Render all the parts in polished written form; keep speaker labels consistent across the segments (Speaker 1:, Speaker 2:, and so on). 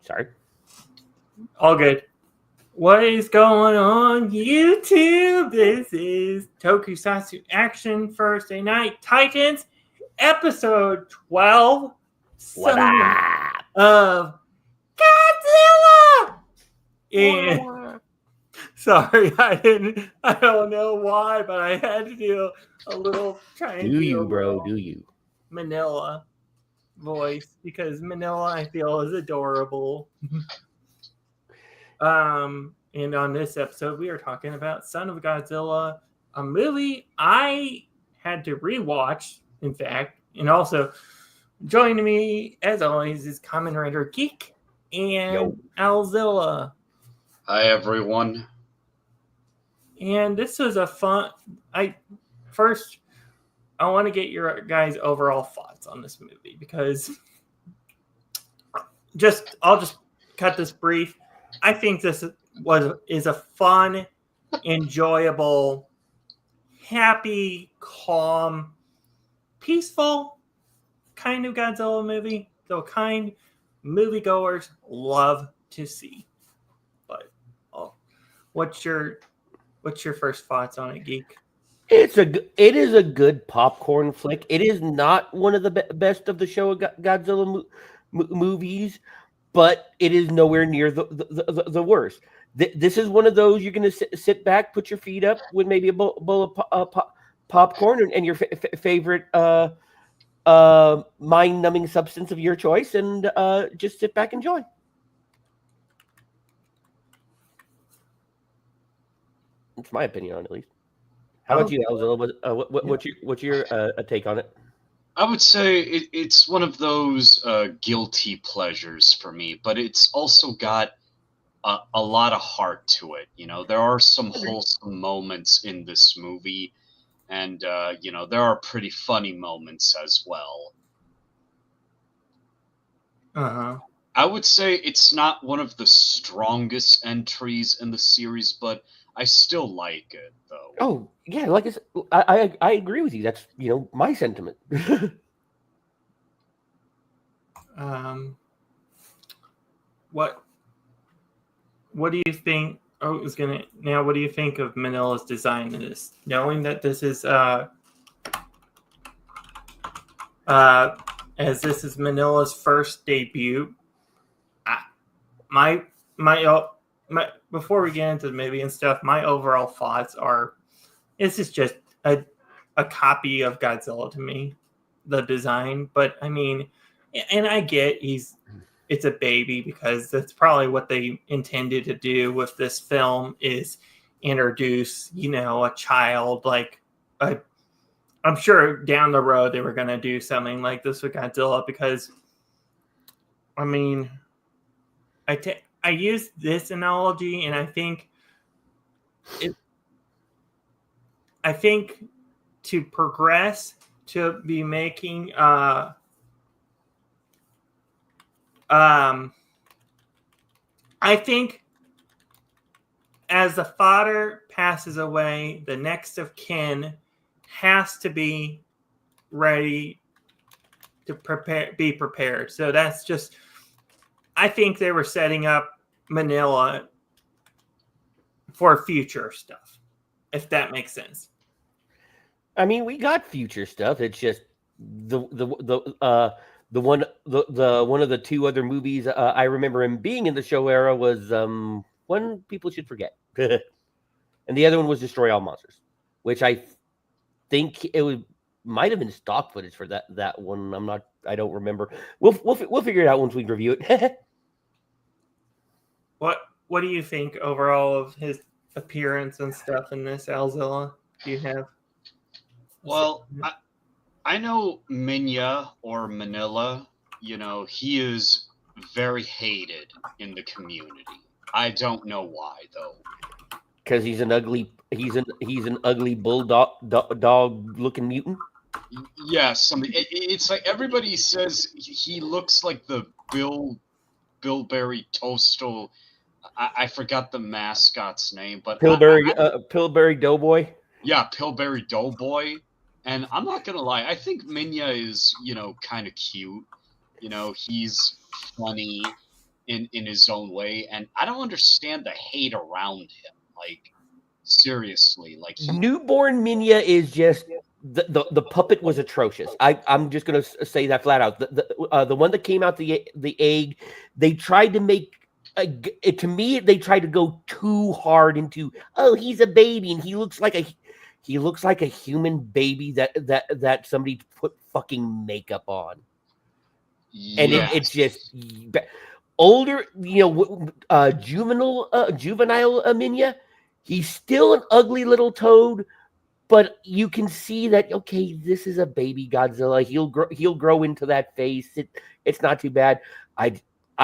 Speaker 1: Sorry.
Speaker 2: All good. What is going on YouTube? This is Tokusatsu Action Thursday Night Titans, episode 12.
Speaker 1: What
Speaker 2: Son
Speaker 1: up?
Speaker 2: of Godzilla! And sorry, I don't know why, but I had to do a little
Speaker 1: Do you, bro? Do you?
Speaker 2: Manila voice because Manila I feel is adorable. And on this episode we are talking about Son of Godzilla, a movie I had to rewatch, in fact, and also joining me as always is Kamen Rider Geek and Alzilla.
Speaker 3: Hi everyone.
Speaker 2: And this was a fun. I want to get your guys' overall thoughts on this movie because I'll just cut this brief. I think this is a fun, enjoyable, happy, calm, peaceful kind of Godzilla movie. The kind moviegoers love to see. But what's your first thoughts on it, Geek?
Speaker 1: It is a good popcorn flick. It is not one of the best of the show Godzilla movies, but it is nowhere near the worst. This is one of those you're going to sit back, put your feet up with maybe a bowl of popcorn and your favorite mind-numbing substance of your choice, and just sit back and enjoy. That's my opinion on it, at least. How about you, Alzilla? What's your take on it?
Speaker 3: I would say it's one of those guilty pleasures for me, but it's also got a lot of heart to it. You know, there are some wholesome moments in this movie, and there are pretty funny moments as well. I would say it's not one of the strongest entries in the series, but I still like it, though.
Speaker 1: Oh, yeah, like I agree with you. That's, my sentiment.
Speaker 2: What do you think? What do you think of Manila's design in this? Knowing that this is as this is Manila's first debut, my before we get into the movie and stuff, my overall thoughts are this is just a copy of Godzilla to me, the design. But I mean, and I get it's a baby because that's probably what they intended to do with this film is introduce, a child I'm sure down the road they were going to do something like this with Godzilla because, I mean, I use this analogy, and I think to progress to be making I think as the father passes away, the next of kin has to be ready to be prepared. So that's just, I think they were setting up Manila for future stuff, if that makes sense.
Speaker 1: I mean, we got future stuff. It's just the one of the two other movies I remember him being in the show era was One People Should Forget, and the other one was Destroy All Monsters, which I think might have been stock footage for that one. I don't remember. We'll figure it out once we review it.
Speaker 2: What do you think overall of his appearance and stuff in this, Alzilla? Do you have?
Speaker 3: Well, I know Minya or Manila, he is very hated in the community. I don't know why though.
Speaker 1: Because he's an ugly bulldog dog looking mutant.
Speaker 3: Yes, it's like everybody says he looks like the Billberry Toastal. I forgot the mascot's name, but
Speaker 1: Pillsbury Doughboy.
Speaker 3: Yeah, Pillsbury Doughboy. And I'm not gonna lie, I think Minya is, kind of cute. He's funny. in his own way, and I don't understand the hate around him. Like, seriously, like
Speaker 1: Newborn Minya is just the puppet was atrocious. I'm just gonna say that flat out. The one that came out the egg, they tried to make it to me. They tried to go too hard into he's a baby and he looks like a human baby that somebody put fucking makeup on, and it's just older. Juvenile Minya. He's still an ugly little toad, but you can see that okay, this is a baby Godzilla. He'll grow into that face. It's not too bad. I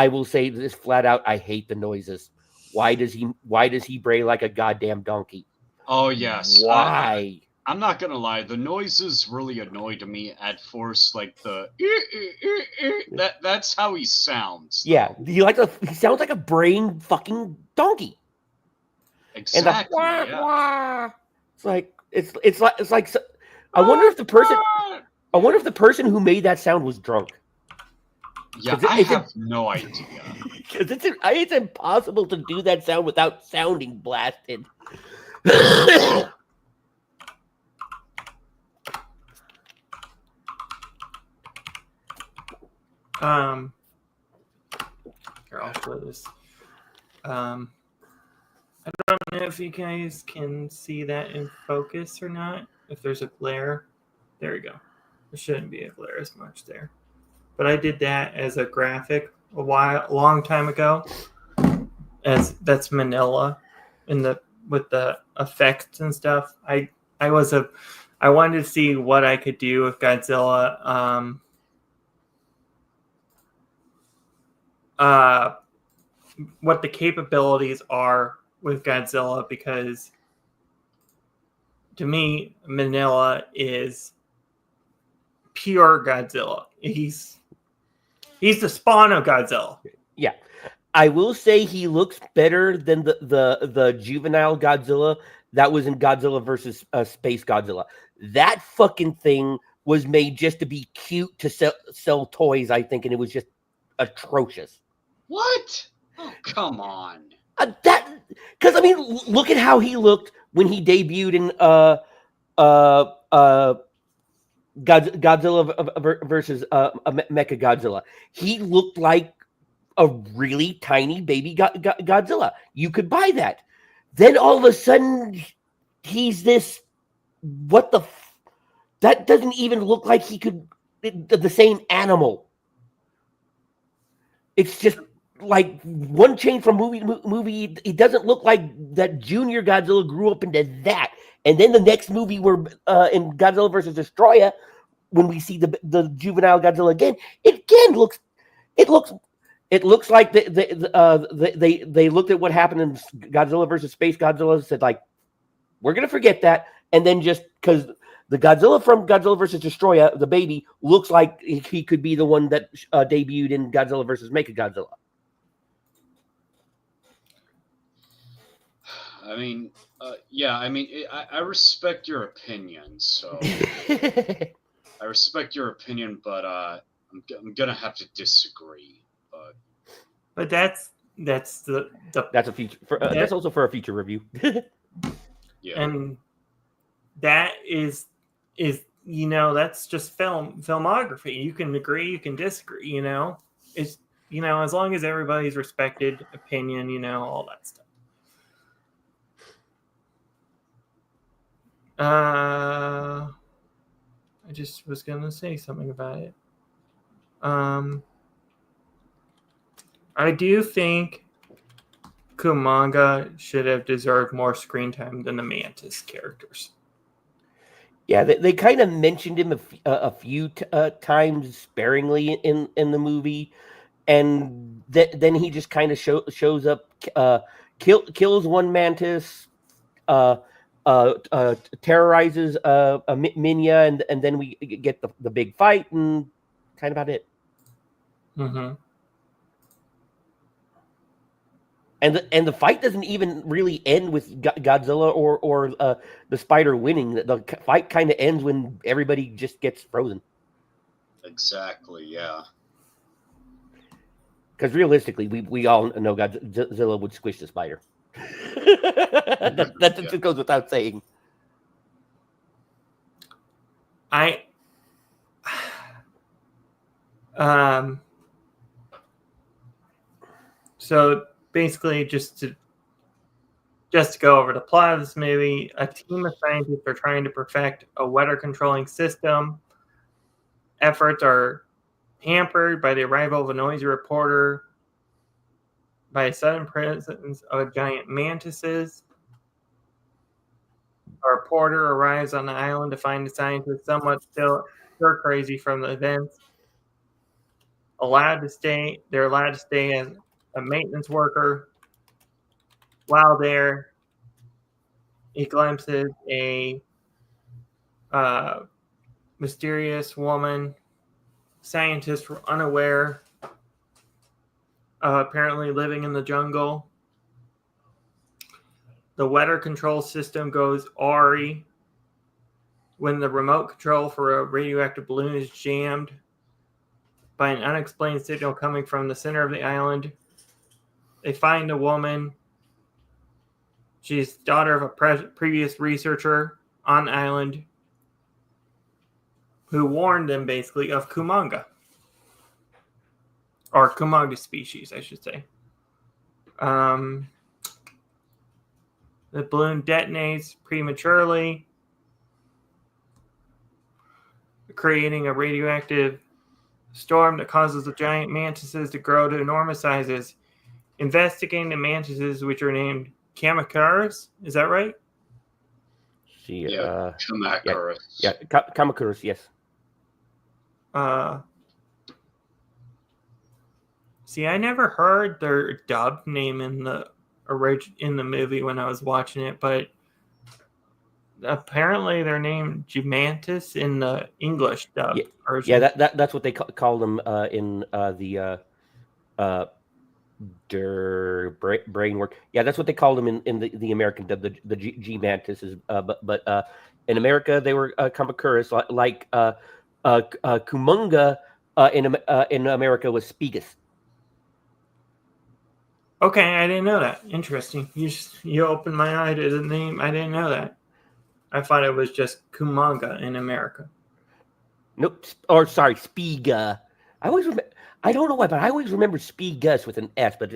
Speaker 1: will say this flat out. I hate the noises. Why does he bray like a goddamn donkey?
Speaker 3: Oh yes.
Speaker 1: Why?
Speaker 3: I'm not gonna lie. The noises really annoyed me at first. Like the that's how he sounds. Though.
Speaker 1: Yeah, he sounds like a braying fucking donkey.
Speaker 3: Exactly.
Speaker 1: And wah. It's like I wonder if the person who made that sound was drunk.
Speaker 3: Yeah, I have no idea.
Speaker 1: Because it's impossible to do that sound without sounding blasted.
Speaker 2: Here, I'll show this. I don't know if you guys can see that in focus or not. If there's a glare, there we go. There shouldn't be a glare as much there. But I did that as a graphic a long time ago. As that's Manila, with the effects and stuff. I wanted to see what I could do with Godzilla. What the capabilities are with Godzilla, because to me, Manila is pure Godzilla. He's the spawn of Godzilla.
Speaker 1: Yeah. I will say he looks better than the juvenile Godzilla that was in Godzilla versus Space Godzilla. That fucking thing was made just to be cute to sell toys, I think, and it was just atrocious.
Speaker 3: What? Oh, come on.
Speaker 1: Because I mean, look at how he looked when he debuted in Godzilla versus Mecha Godzilla. He looked like a really tiny baby Godzilla. You could buy that. Then all of a sudden, he's this. What the? That doesn't even look like he could. The same animal. It's just like one change from movie. It doesn't look like that Junior Godzilla grew up into that. And then the next movie, we're in Godzilla versus Destroyer, when we see the juvenile Godzilla again, it looks like they looked at what happened in Godzilla versus Space Godzilla and said, like, we're gonna forget that, and then just because the Godzilla from Godzilla versus Destroyer, the baby, looks like he could be the one that debuted in Godzilla versus Mechagodzilla.
Speaker 3: I mean, yeah. I mean, I respect your opinion, so I respect your opinion, but I'm gonna have to disagree.
Speaker 2: But that's
Speaker 1: that's a feature. That's also for a future review.
Speaker 3: Yeah,
Speaker 2: and that is that's just filmography. You can agree, you can disagree. It's as long as everybody's respected opinion, all that stuff. I just was gonna say something about it. I do think Kumanga should have deserved more screen time than the Mantis characters.
Speaker 1: Yeah, they kind of mentioned him a few times sparingly in the movie, and then he just kind of shows up, kills one Mantis, terrorizes Minya, and then we get the big fight, and kind of about it.
Speaker 2: Mm-hmm.
Speaker 1: And the fight doesn't even really end with Godzilla or the spider winning. The fight kind of ends when everybody just gets frozen.
Speaker 3: Exactly. Yeah.
Speaker 1: Because realistically, we all know Godzilla would squish the spider. that just goes without saying.
Speaker 2: So basically, just to go over the plot of this movie, a team of scientists are trying to perfect a weather controlling system. Efforts are hampered by the arrival of a noisy reporter, by a sudden presence of giant mantises. A reporter arrives on the island to find the scientists somewhat still crazy from the events. They're allowed to stay as a maintenance worker. While there, he glimpses a mysterious woman. Scientists were unaware, apparently living in the jungle. The weather control system goes awry when the remote control for a radioactive balloon is jammed by an unexplained signal coming from the center of the island. They find a woman. She's daughter of a previous researcher on the island who warned them basically of Kumanga. Or Kumanga species, I should say. The balloon detonates prematurely, creating a radioactive storm that causes the giant mantises to grow to enormous sizes. Investigating the mantises, which are named Kamacuras, is that right?
Speaker 3: Kamacuras.
Speaker 1: Yeah, Kamacuras, yes.
Speaker 2: See, I never heard their dubbed name in the movie when I was watching it, but apparently they're named Gimantis in the English dub version.
Speaker 1: Yeah, that's what they call them in the brain work. Yeah, that's what they called them in the American dub, the G mantises. But in America they were Kamacuras, like Kumunga in America was Spigus.
Speaker 2: Okay, I didn't know that. Interesting. You opened my eye to the name. I didn't know that. I thought it was just Kumanga in America.
Speaker 1: Nope. Or sorry, Spiga. I don't know why, but I always remember Spigus with an S. But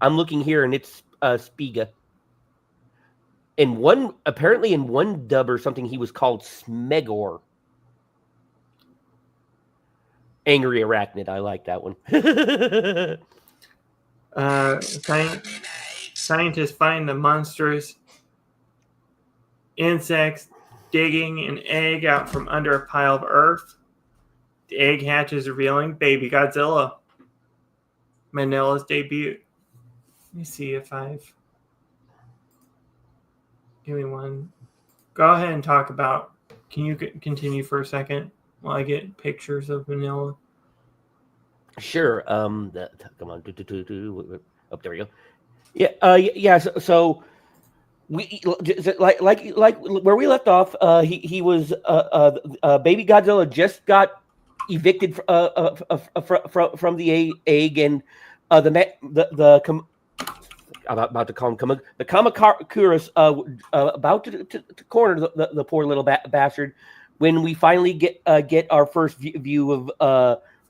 Speaker 1: I'm looking here and it's Spiga. Apparently in one dub or something, he was called Smegor. Angry Arachnid. I like that one.
Speaker 2: Scientists find the monstrous insects digging an egg out from under a pile of earth. The egg hatches, revealing baby Godzilla. Manila's debut. Let me see if I've... Give me one. Go ahead and talk about... Can you continue for a second while I get pictures of Manila?
Speaker 1: Sure. Come on. Oh, there we go. Yeah. So we like where we left off. He was baby Godzilla just got evicted from the egg, and I'm about to call him the Kamacuras about to corner the poor little bastard when we finally get our first view of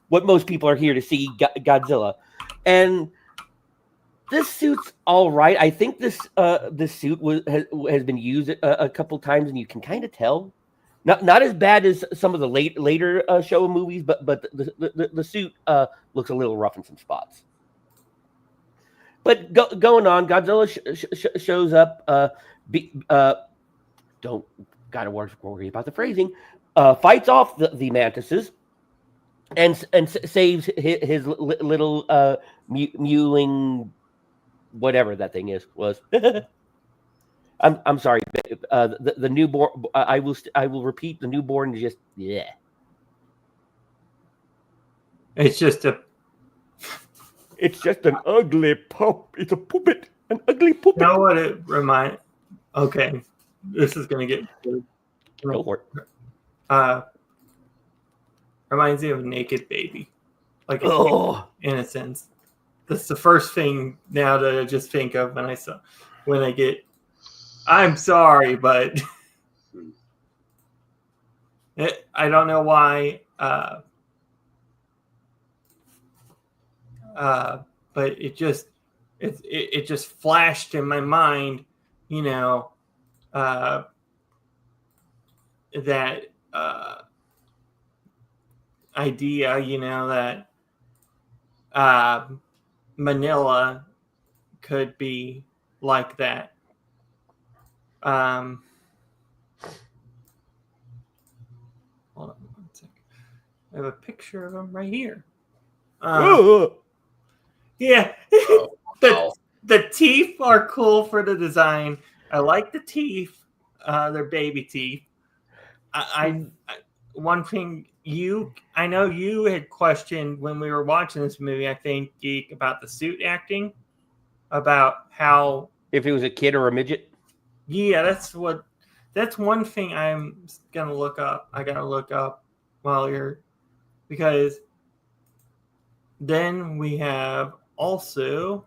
Speaker 1: what most people are here to see, Godzilla. And this suit's all right. I think this suit has been used a couple times, and you can kind of tell. Not as bad as some of the later Showa movies, but the suit looks a little rough in some spots. But going on, Godzilla shows up. Don't gotta worry about the phrasing. Fights off the mantises. And saves his little mewling, whatever that thing was. I'm sorry. The newborn. I will repeat. The newborn is just
Speaker 2: It's just
Speaker 1: an ugly pup. It's a puppet. An ugly puppet.
Speaker 2: You know what it reminds? Okay, this is gonna get good.
Speaker 1: Go for it.
Speaker 2: Reminds me of a naked baby, like in a sense. That's the first thing now that I just think of when I get. I'm sorry, but I don't know why. But it just flashed in my mind, that idea, that Manila could be like that. Hold on one second. I have a picture of him right here. Yeah,
Speaker 3: Wow.
Speaker 2: the teeth are cool for the design. I like the teeth. They're baby teeth. I one thing I know you had questioned when we were watching this movie, I think, Geek, about the suit acting, about how
Speaker 1: If it was a kid or a midget.
Speaker 2: Yeah, that's one thing I'm gonna look up. I gotta look up because then we have also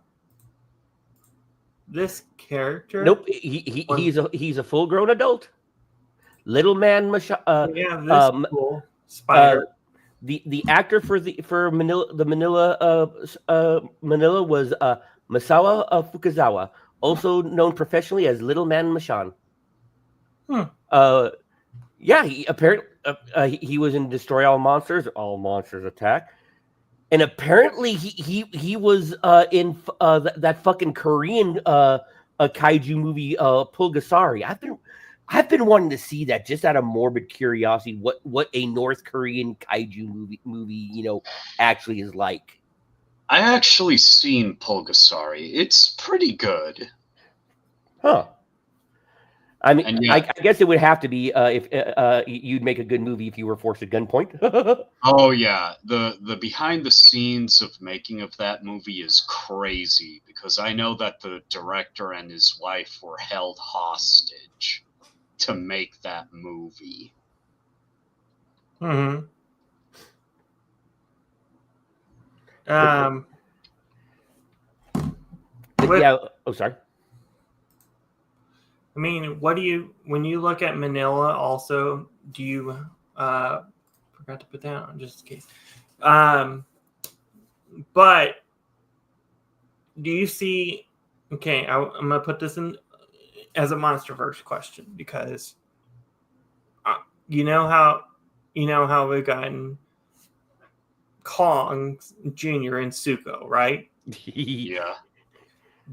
Speaker 2: this character.
Speaker 1: Nope, he's a full grown adult. Little Man
Speaker 2: Yeah, this cool spider.
Speaker 1: The actor for Manila was Masawa Fukazawa, also known professionally as Little Man Mashan. Yeah, he apparently he was in Destroy All Monsters Attack, and apparently he was in that fucking Korean kaiju movie Pulgasari. I've been wanting to see that just out of morbid curiosity. What a North Korean kaiju movie actually is like.
Speaker 3: I actually seen Pulgasari. It's pretty good.
Speaker 1: Huh. I mean,
Speaker 3: Yeah.
Speaker 1: I guess it would have to be if you'd make a good movie if you were forced at gunpoint.
Speaker 3: Oh yeah, the behind the scenes of making of that movie is crazy because I know that the director and his wife were held hostage to make that movie.
Speaker 2: Mm-hmm.
Speaker 1: Yeah. Oh, sorry.
Speaker 2: I mean, when you look at Manila, also, do you forgot to put that on just in case. But do you see? Okay, I'm gonna put this in as a MonsterVerse question because you know how we've gotten Kong Jr. and Zuko, right?
Speaker 3: Yeah.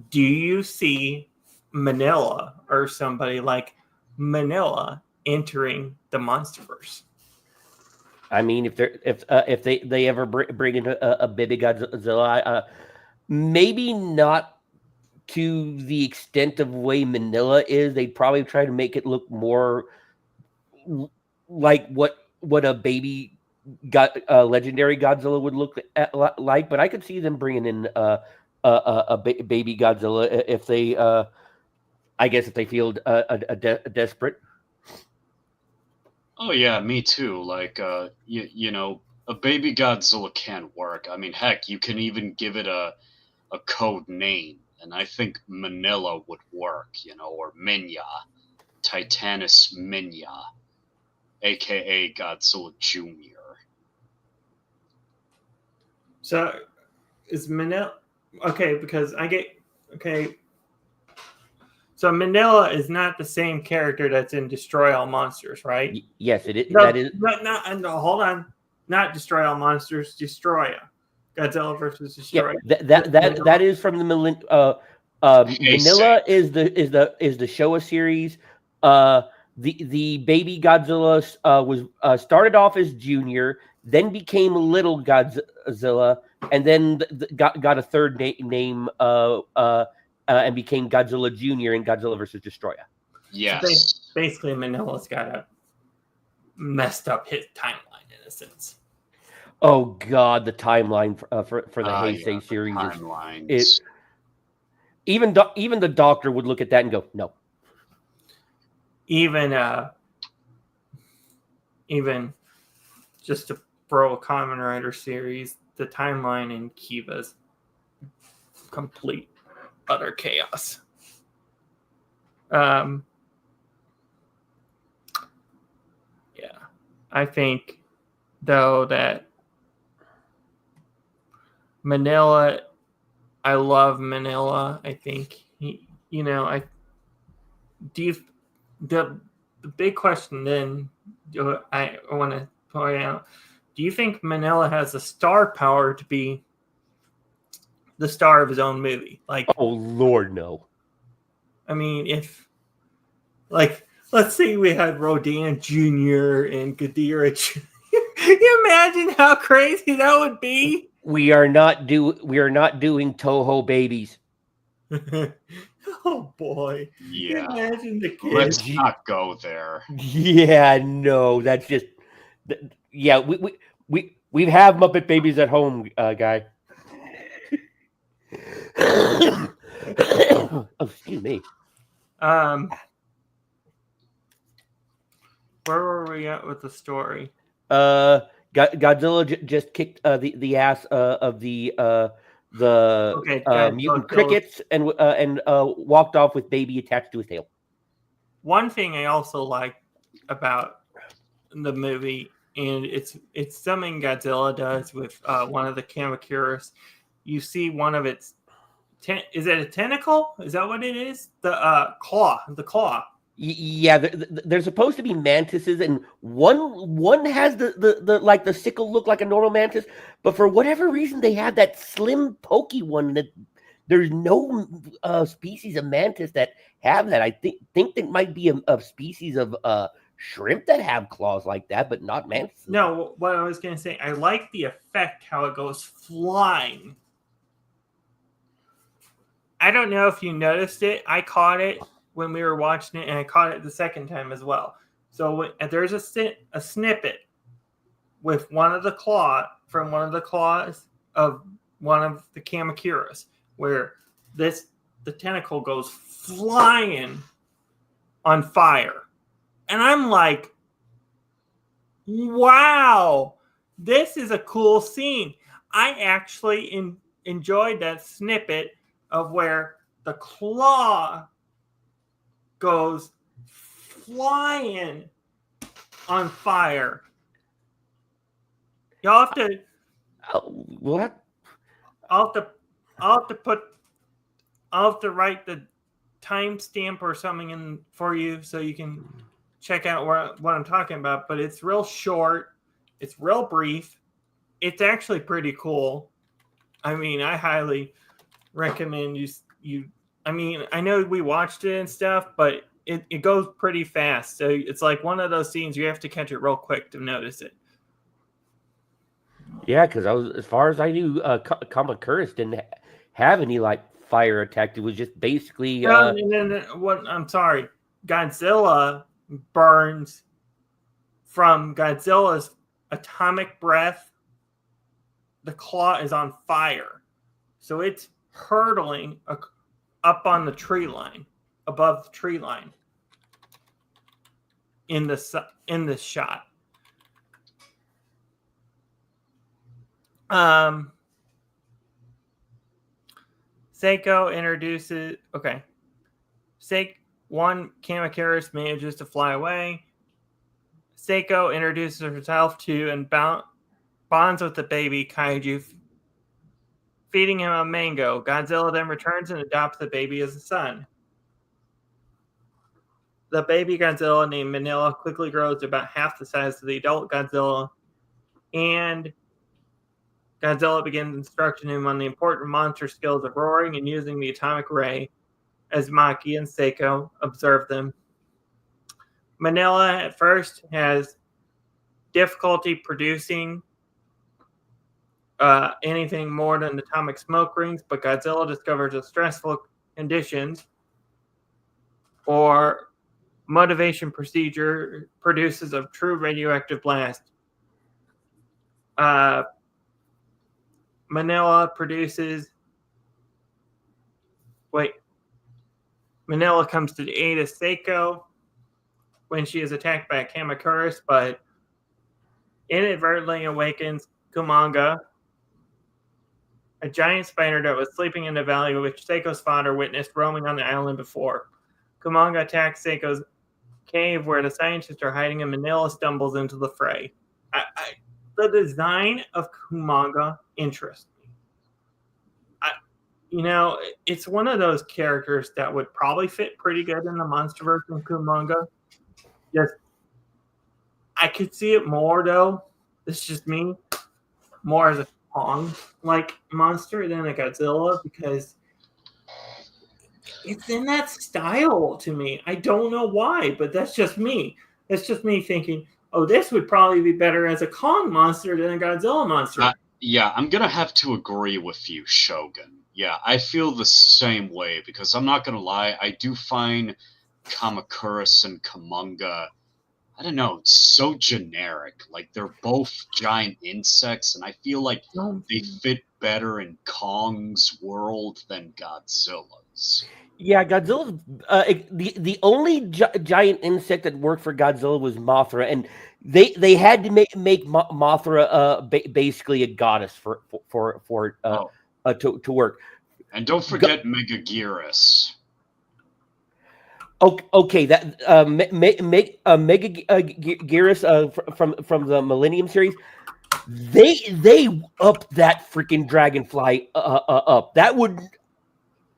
Speaker 2: Do you see Manila or somebody like Manila entering the MonsterVerse?
Speaker 1: I mean, if they ever bring in a baby Godzilla, maybe not to the extent of way Manila is. They'd probably try to make it look more like what a baby legendary Godzilla would look like. But I could see them bringing in a baby Godzilla if they, I guess, if they feel desperate.
Speaker 3: Oh yeah, me too. Like you know, a baby Godzilla can work. I mean, heck, you can even give it a code name, and I think Manila would work, or Minya, Titanus Minya, aka Godzilla Jr.
Speaker 2: So is Manila okay? Because okay. So Manila is not the same character that's in Destroy All Monsters, right?
Speaker 1: Yes, it is.
Speaker 2: No,
Speaker 1: that is.
Speaker 2: No, hold on. Not Destroy All Monsters. Destroya. Godzilla versus Destroya.
Speaker 1: Yeah, that is from the Manila is the Showa series. The baby Godzilla was started off as Junior, then became Little Godzilla, and then got a third name and became Godzilla Junior in Godzilla versus Destroya.
Speaker 3: Yes.
Speaker 2: So basically, Manila's got a messed up his timeline in a sense.
Speaker 1: Oh God, the timeline for the Heisei series is even the Doctor would look at that and go, no.
Speaker 2: Even just to throw a Kamen Rider series, the timeline in Kiva's complete utter chaos. Yeah, I think though that Manila, I love Manila. I think I do. The big question then I want to point out: do you think Manila has the star power to be the star of his own movie? Like,
Speaker 1: Oh Lord, no.
Speaker 2: I mean, if let's say we had Rodan Jr. and Gadira. Can you imagine how crazy that would be?
Speaker 1: We are not doing Toho babies.
Speaker 2: Oh boy!
Speaker 3: Yeah.
Speaker 2: Imagine the
Speaker 3: Let's
Speaker 2: kids.
Speaker 3: not go there.
Speaker 1: Yeah, no, that's just yeah. We have Muppet babies at home, guy. Oh, excuse me.
Speaker 2: Where were we at with the story?
Speaker 1: Godzilla just kicked the ass of the mutant
Speaker 2: Godzilla.
Speaker 1: crickets and walked off with baby attached to his tail.
Speaker 2: One thing I also like about the movie, and it's something Godzilla does with one of the Kamacuras. You see one of its is it a tentacle? Is that what it is? The claw. The claw.
Speaker 1: Yeah, they're supposed to be mantises, and one has the like the sickle look like a normal mantis, but for whatever reason they have that slim pokey one that there's no species of mantis that have that. I think there might be a species of shrimp that have claws like that, but not mantises.
Speaker 2: No, what I was going to say, I like the effect how it goes flying. I don't know if you noticed it. I caught it when we were watching it, and I caught it the second time as well. So there's a snippet with one of the claws of one of the Kamacuras, where the tentacle goes flying on fire, and I'm like, wow, this is a cool scene. I actually enjoyed that snippet of where the claw goes flying on fire. Y'all have to.
Speaker 1: What?
Speaker 2: I'll have to write the timestamp or something in for you so you can check out what I'm talking about. But it's real short. It's real brief. It's actually pretty cool. I mean, I highly recommend you. I mean, I know we watched it and stuff, but it goes pretty fast. So it's like one of those scenes you have to catch it real quick to notice it.
Speaker 1: Yeah, because as far as I knew, Kamacuras didn't have any like fire attack. It was just basically.
Speaker 2: And then what? I'm sorry, Godzilla burns from Godzilla's atomic breath. The claw is on fire, so it's hurtling up on the tree line, above the tree line. In this shot. Seiko introduces. Okay. One Kamacuras manages to fly away. Seiko introduces herself to and bonds with the baby kaiju, feeding him a mango. Godzilla then returns and adopts the baby as a son. The baby Godzilla named Manila quickly grows to about half the size of the adult Godzilla, and Godzilla begins instructing him on the important monster skills of roaring and using the atomic ray as Maki and Seiko observe them. Manila at first has difficulty producing anything more than atomic smoke rings, but Godzilla discovers the stressful conditions or motivation procedure produces a true radioactive blast. Manila comes to the aid of Seiko when she is attacked by a Kamacuras, but inadvertently awakens Kumanga. a giant spider that was sleeping in the valley which Seiko's father witnessed roaming on the island before. Kumanga attacks Seiko's cave where the scientists are hiding and Manila stumbles into the fray. The design of Kumanga interests me. It's one of those characters that would probably fit pretty good in the MonsterVerse and Kumanga. Just, I could see it more though. It's just me, more as a Kong-like monster than a Godzilla because it's in that style to me. I don't know why, but that's just me. That's just me thinking, oh, this would probably be better as a Kong monster than a Godzilla monster.
Speaker 3: Yeah, I'm gonna have to agree with you, Shogun. Yeah, I feel the same way because I'm not gonna lie, I do find Kamakuris and Kumanga, I don't know, it's so generic. Like they're both giant insects, and I feel like they fit better in Kong's world than Godzilla's.
Speaker 1: Yeah, Godzilla. The only giant insect that worked for Godzilla was Mothra, and they had to make Mothra basically a goddess to work.
Speaker 3: And don't forget Megaguirus.
Speaker 1: Okay, that Megaguirus from the Millennium series, they upped that freaking dragonfly up. That would.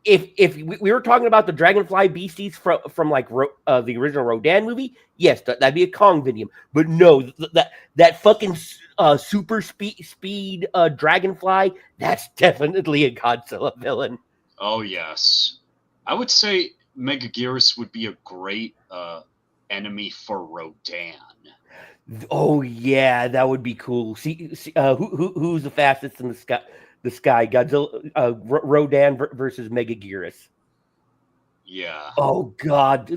Speaker 1: If we were talking about the dragonfly beasties from like the original Rodan movie, yes, that'd be a Kong video. But no, that fucking super speed dragonfly, that's definitely a Godzilla villain.
Speaker 3: Oh yes, I would say Megaguirus would be a great enemy for Rodan.
Speaker 1: Oh yeah, that would be cool. See who's the fastest in the sky? The sky, Godzilla, Rodan versus Megaguirus.
Speaker 3: Yeah.
Speaker 1: Oh god,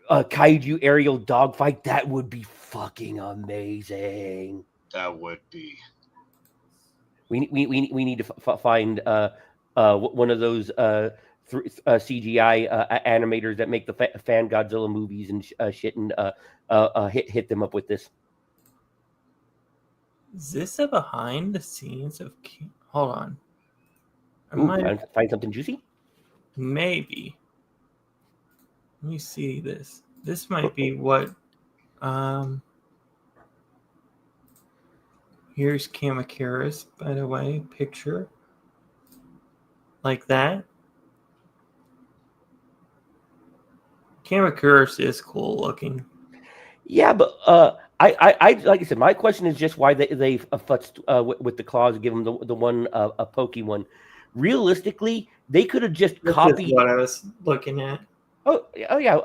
Speaker 1: kaiju aerial dogfight. That would be fucking amazing.
Speaker 3: That would be.
Speaker 1: We need to find one of those CGI animators that make the fan Godzilla movies and shit, and hit them up with this.
Speaker 2: Is this a behind the scenes of? Hold on.
Speaker 1: Find something juicy?
Speaker 2: Maybe. Let me see this. This might be what. Here's Kamakuris, by the way. Picture. Like that. Kamakuris is cool looking.
Speaker 1: Yeah, but I like I said, my question is just why they futzed with the claws and give them the one a pokey one. Realistically, they could have just copied.
Speaker 2: Is what I was looking at.
Speaker 1: Oh yeah,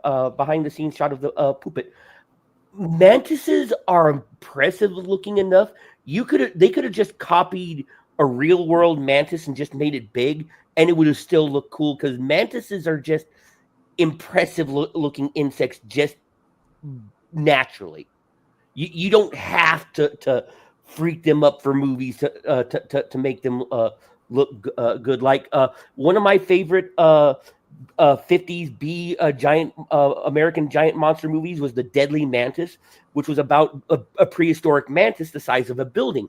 Speaker 1: a behind the scenes shot of the puppet. Mantises are impressive looking enough. They could have just copied a real world mantis and just made it big, and it would have still looked cool because mantises are just impressive looking insects just naturally. You don't have to freak them up for movies to make them look good. Like one of my favorite 50s B giant American giant monster movies was The Deadly Mantis, which was about a prehistoric mantis the size of a building,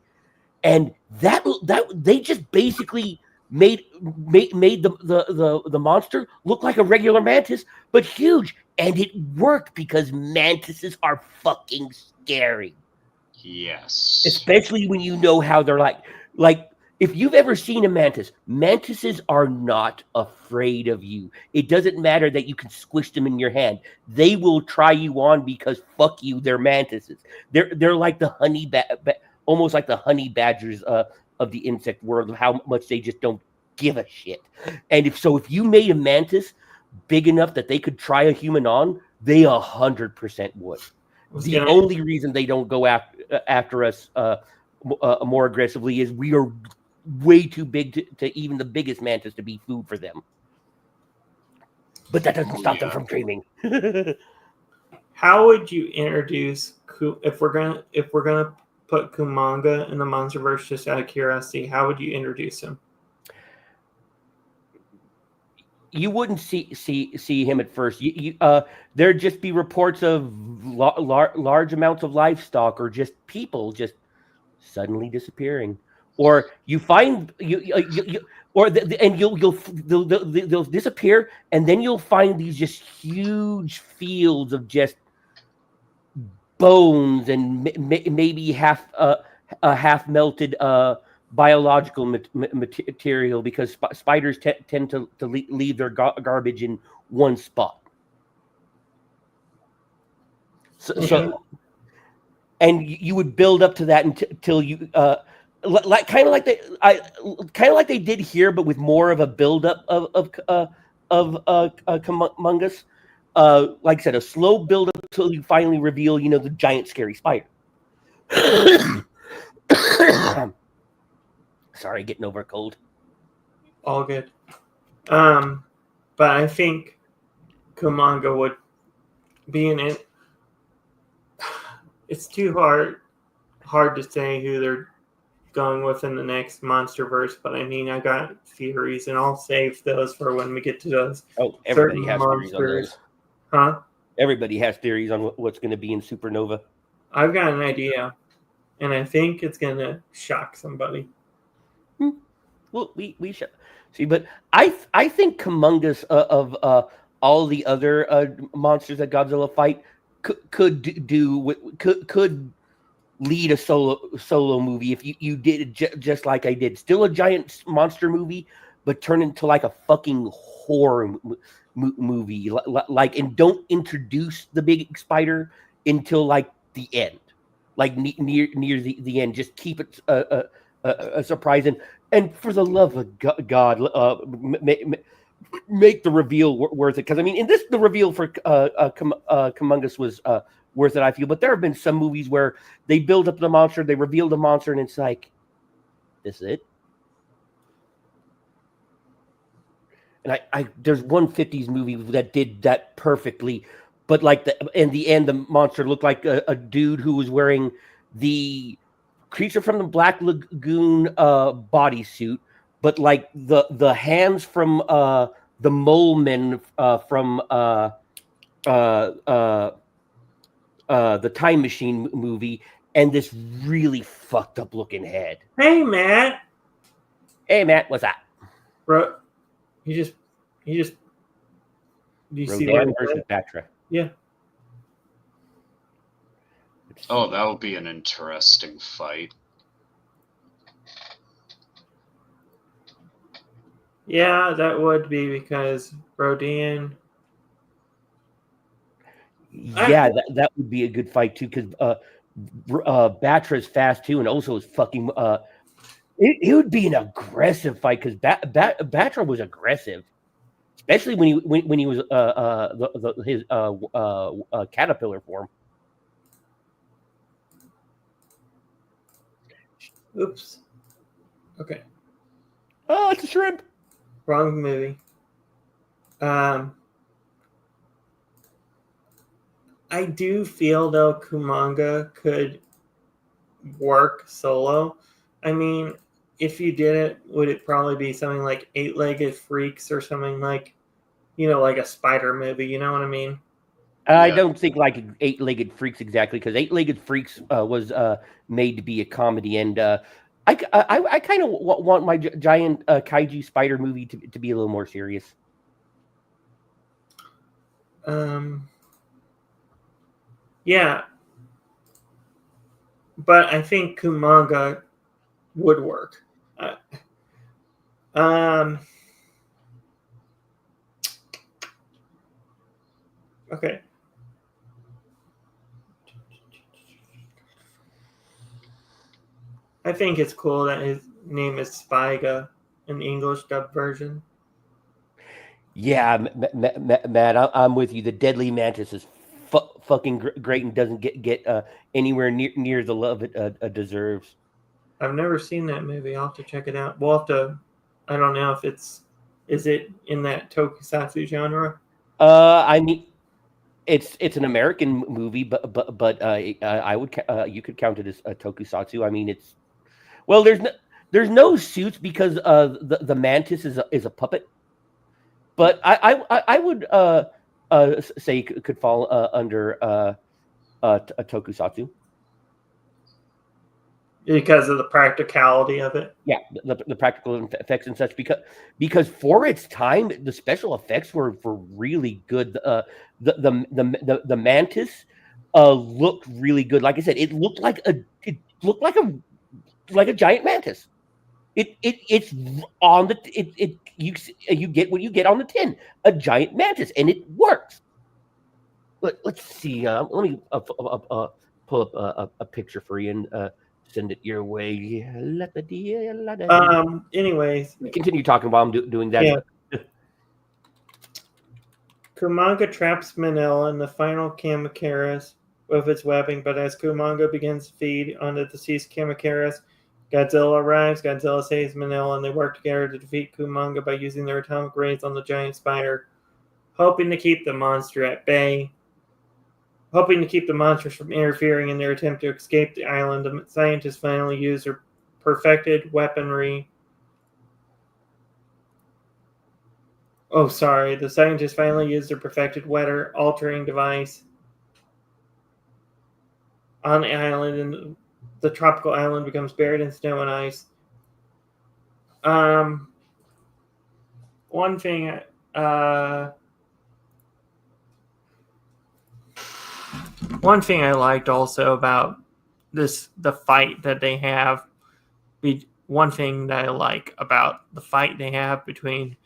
Speaker 1: and that they just basically made the monster look like a regular mantis but huge, and it worked because mantises are fucking scary.
Speaker 3: Yes,
Speaker 1: especially when you know how they're like if you've ever seen a mantis, mantises are not afraid of you. It doesn't matter that you can squish them in your hand. They will try you on because fuck you, they're mantises. They're like the almost like the honey badgers of the insect world, of how much they just don't give a shit. And if you made a mantis big enough that they could try a human on, they 100% would. The only reason they don't go after us more aggressively is we are way too big to even the biggest mantis to be food for them. But that doesn't stop them from dreaming.
Speaker 2: How would you introduce if we're gonna put Kumanga in the MonsterVerse, just out of curiosity? How would you introduce him?
Speaker 1: You wouldn't see him at first. There'd just be reports of large amounts of livestock or just people just suddenly disappearing. or you find or and they'll disappear, and then you'll find these just huge fields of just bones and maybe half melted biological material, because spiders tend to leave their garbage in one spot. So and you would build up to that until you like kind of like they did here, but with more of a build up of Humongous. Like I said, a slow build up until you finally reveal, the giant scary spider. Sorry, getting over a cold.
Speaker 2: All good. But I think Kumanga would be in it. It's too hard to say who they're going with in the next MonsterVerse, but I mean, I got theories, and I'll save those for when we get to those.
Speaker 1: Oh, everybody has theories on those.
Speaker 2: Huh?
Speaker 1: Everybody has theories on what's going to be in Supernova.
Speaker 2: I've got an idea, and I think it's going to shock somebody.
Speaker 1: Well, we should see, but I think Humongous of all the other monsters that Godzilla fight could lead a solo movie if you did it just like I did. Still a giant monster movie, but turn into like a fucking horror movie. Like, and don't introduce the big spider until like the end, like near the end. Just keep it a surprise, and for the love of God, make the reveal worth it. Because I mean, in this, the reveal for Humongous was worth it, I feel. But there have been some movies where they build up the monster, they reveal the monster, and it's like, this is it. And there's one 50s movie that did that perfectly, but like in the end, the monster looked like a dude who was wearing the Creature from the Black Lagoon bodysuit, but like the hands from the mole men from the Time Machine movie, and this really fucked up looking head.
Speaker 2: Hey, Matt.
Speaker 1: Hey, Matt, what's that?
Speaker 2: Bro, he just. Do you see
Speaker 1: Rodan versus Batra.
Speaker 2: Yeah.
Speaker 3: Oh, that would be an interesting fight.
Speaker 2: Yeah, that would be, because Rodan.
Speaker 1: Yeah, that would be a good fight too, because Batra is fast too, and also is fucking. It would be an aggressive fight, because Batra was aggressive, especially when he was his caterpillar form.
Speaker 2: Oops. Okay.
Speaker 1: Oh, it's a shrimp.
Speaker 2: Wrong movie. I do feel, though, Kumanga could work solo. I mean, if you did it, would it probably be something like Eight-Legged Freaks or something like, like a spider movie? You know what I mean?
Speaker 1: I don't think like Eight-Legged Freaks exactly, because Eight-Legged Freaks was made to be a comedy, and I kind of want my giant kaiju spider movie to be a little more serious.
Speaker 2: Yeah, but I think Kumanga would work. Okay. I think it's cool that his name is Spyga in the English dub version.
Speaker 1: Yeah, Matt, I'm with you. The Deadly Mantis is fucking great, and doesn't get anywhere near the love it deserves.
Speaker 2: I've never seen that movie. I'll have to check it out. We'll have to. I don't know if is it in that Tokusatsu genre?
Speaker 1: I mean, it's an American movie, but I would you could count it as a Tokusatsu. I mean, there's no suits, because the Mantis is a puppet, but I would say could fall under a Tokusatsu.
Speaker 2: because of the practicality of it.
Speaker 1: Yeah, the practical effects and such, because for its time the special effects were really good. The mantis looked really good. Like I said, it looked like a giant mantis. It's on the you get what you get on the tin, a giant mantis, and it works. Let's see. Let me pull up a picture for you and send it your way.
Speaker 2: Anyways,
Speaker 1: Continue talking while I'm doing that.
Speaker 2: yeah. Kumanga traps Manila in the final Kamacuras with its webbing, but as Kumanga begins to feed on the deceased Kamacuras, Godzilla arrives. Godzilla saves Manila, and they work together to defeat Kumanga by using their atomic rays on the giant spider, hoping to keep the monster at bay. Hoping to keep the monsters from interfering in their attempt to escape the island, the scientists finally use their perfected weaponry. The scientists finally use their perfected weather-altering device on the island, and the tropical island becomes buried in snow and ice. One thing I liked also about the fight that they have. One thing that I like about the fight they have between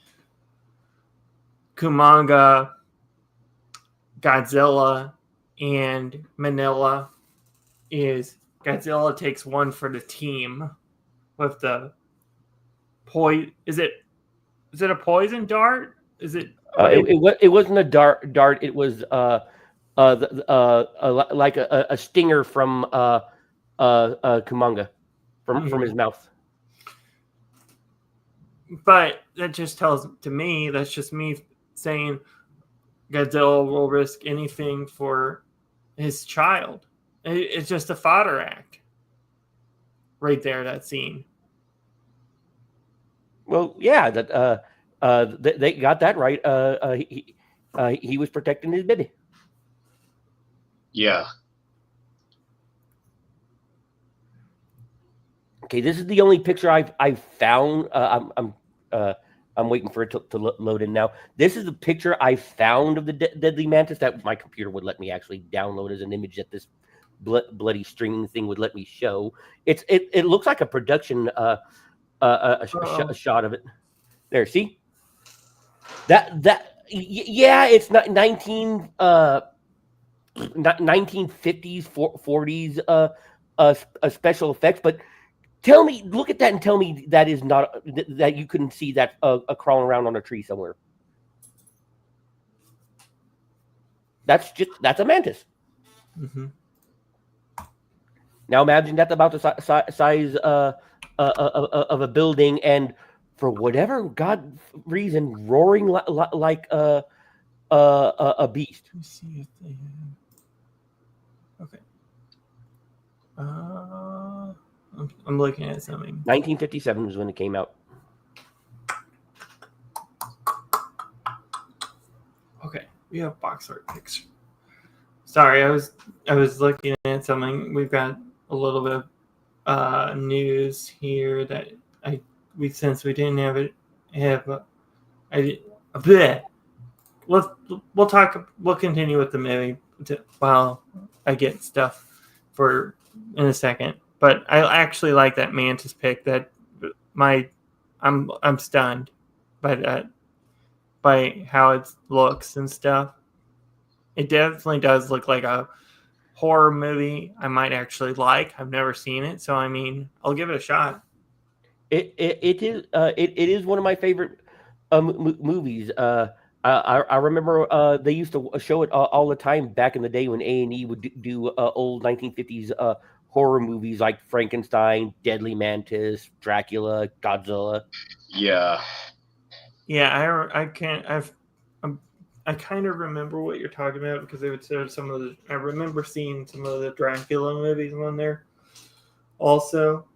Speaker 2: Kumanga, Godzilla, and Manila is Godzilla takes one for the team with the Is it a poison dart? Is it?
Speaker 1: It wasn't a dart. It was like a stinger from Kumanga from his mouth.
Speaker 2: But that just tells to me, that's just me saying Godzilla will risk anything for his child. It's just a fodder act right there, that scene.
Speaker 1: Well, yeah, they got that right. He was protecting his baby.
Speaker 3: Yeah.
Speaker 1: Okay, this is the only picture I've found. I'm waiting for it to load in now. This is the picture I found of the deadly mantis that my computer would let me actually download as an image that this bloody streaming thing would let me show. It looks like a production a shot of it. There, see yeah, it's not 1950s 40s special effects, but look at that and tell me that is not that you couldn't see that crawling around on a tree somewhere. That's a mantis.
Speaker 2: Mm-hmm.
Speaker 1: Now imagine that's about the size of a building, and for whatever god reason, roaring like a beast.
Speaker 2: Let me see if they have. Okay. I'm looking at something.
Speaker 1: 1957 was when it came out.
Speaker 2: Okay, we have box art picture. Sorry, I was looking at something. We've got a little bit of news here that since we didn't have it We'll continue with the movie while I get stuff in a second. But I actually like that mantis pick. I'm stunned by that, by how it looks and stuff. It definitely does look like a horror movie I might actually like. I've never seen it, so I mean, I'll give it a shot.
Speaker 1: It is one of my favorite movies. I remember they used to show it all the time back in the day when A&E would do old 1950s horror movies like Frankenstein, Deadly Mantis, Dracula, Godzilla.
Speaker 3: Yeah.
Speaker 2: Yeah, I kind of remember what you're talking about because they would show I remember seeing some of the Dracula movies on there also.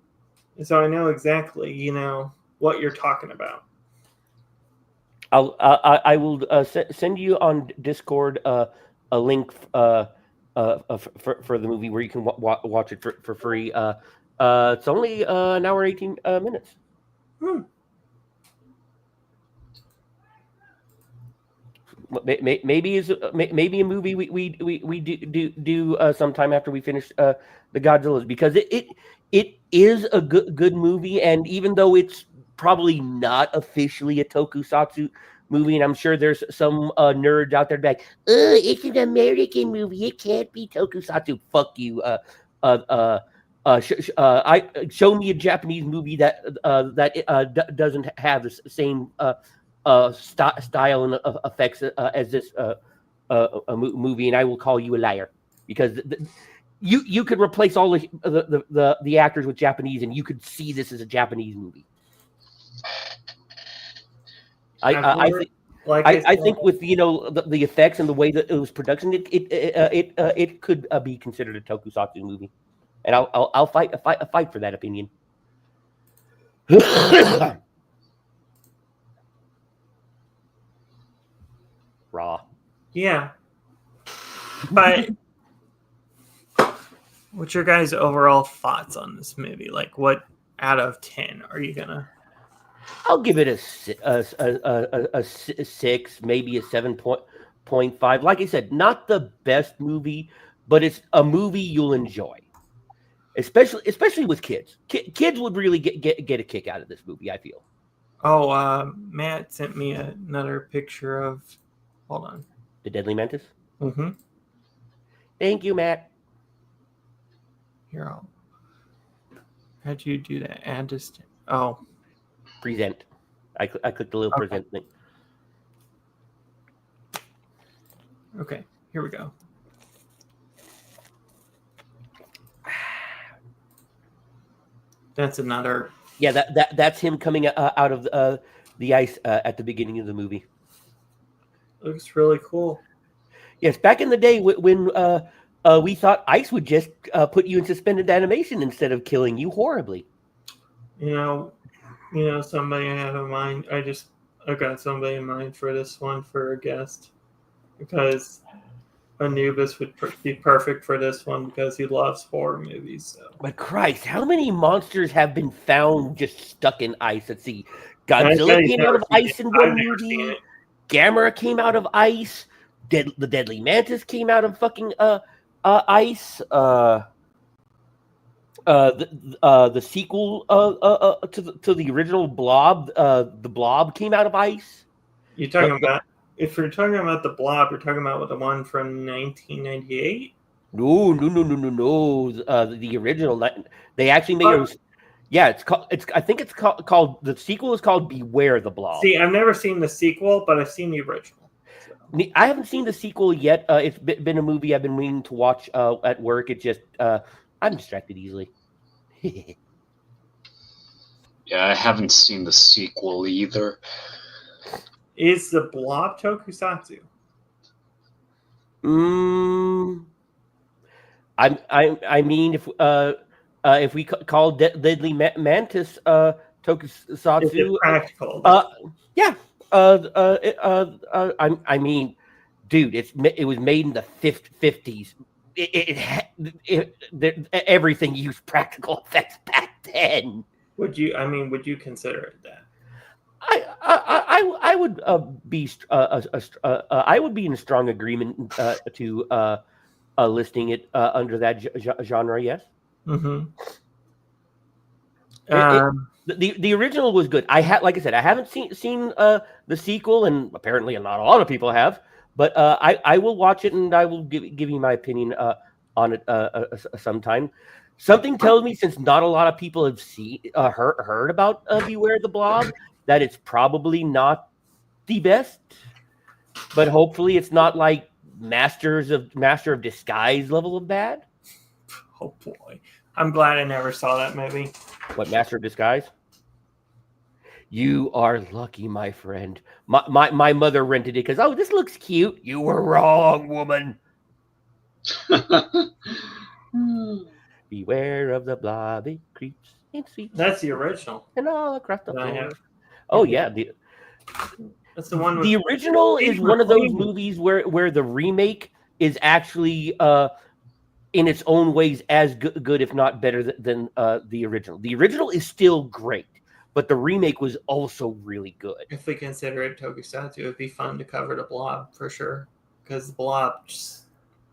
Speaker 2: And so I know exactly, what you're talking about.
Speaker 1: I will send you on Discord a link for the movie where you can watch it for free. It's only an hour 18 minutes. Maybe is maybe a movie we do sometime after we finish the Godzillas, because it is a good movie, and even though it's probably not officially a tokusatsu movie, and I'm sure there's some nerds out there like, oh, it's an American movie, it can't be tokusatsu. Fuck you. Show me a Japanese movie that doesn't have the same style and effects as this movie, and I will call you a liar, because you could replace all the actors with Japanese, and you could see this as a Japanese movie. I think with the effects and the way that it was production, it could be considered a tokusatsu movie, and I'll fight for that opinion. Raw.
Speaker 2: Yeah. But what's your guys' overall thoughts on this movie? Like, what out of 10 are you gonna?
Speaker 1: I'll give it a 6, maybe a 7.5. Like I said, not the best movie, but it's a movie you'll enjoy, especially with kids. Kids would really get a kick out of this movie, I feel.
Speaker 2: Oh, Matt sent me another picture of. Hold on.
Speaker 1: The Deadly Mantis?
Speaker 2: Mm-hmm.
Speaker 1: Thank you, Matt.
Speaker 2: Here, how'd you do that? Add to oh.
Speaker 1: Present. I clicked the little present thing.
Speaker 2: Okay, here we go. That's another.
Speaker 1: Yeah, that's him coming out of the ice at the beginning of the movie.
Speaker 2: Looks really cool.
Speaker 1: Yes, back in the day when we thought ice would just put you in suspended animation instead of killing you horribly.
Speaker 2: Somebody I have in mind. I got somebody in mind for this one for a guest, because Anubis would be perfect for this one because he loves horror movies. So.
Speaker 1: But Christ, how many monsters have been found just stuck in ice? Let's see. Godzilla came out of ice in one movie. Gamera came out of ice. The Deadly Mantis came out of fucking ice. The sequel to the original Blob, the Blob came out of ice.
Speaker 2: You're talking about, if you're talking about the Blob, you're talking about the one from 1998.
Speaker 1: No. The original. They actually made it. Yeah, it's called. I think it's called. The sequel is called Beware the Blob.
Speaker 2: See, I've never seen the sequel, but I've seen the original. So.
Speaker 1: I haven't seen the sequel yet. It's been a movie I've been meaning to watch at work. It just I'm distracted easily.
Speaker 3: Yeah, I haven't seen the sequel either.
Speaker 2: Is the Blob tokusatsu?
Speaker 1: I mean, if we call Deadly Mantis tokusatsu,
Speaker 2: is it practical?
Speaker 1: Yeah. I mean, dude, it was made in the 50s. Everything used practical effects back then.
Speaker 2: Would you consider it that?
Speaker 1: I would be I would be in strong agreement to listing it under that genre. Yes.
Speaker 2: Mm-hmm.
Speaker 1: The original was good. Like I said, I haven't seen the sequel, and apparently not a lot of people have. But I will watch it, and I will give you my opinion on it sometime. Something tells me, since not a lot of people have heard about Beware the Blob, that it's probably not the best. But hopefully, it's not like Master of Disguise level of bad.
Speaker 2: Oh boy, I'm glad I never saw that movie.
Speaker 1: What, Master of Disguise? You are lucky, my friend. My mother rented it because, oh, this looks cute. You were wrong, woman. Beware of the blob, it creeps and sweeps.
Speaker 2: That's the original.
Speaker 1: And all across the floor. Oh yeah,
Speaker 2: that's the one.
Speaker 1: The original is one of those movies where the remake is actually in its own ways as good, if not better than the original. The original is still great, but the remake was also really good.
Speaker 2: If we consider it Tokusatsu, it'd be fun to cover the Blob for sure, because the Blob, just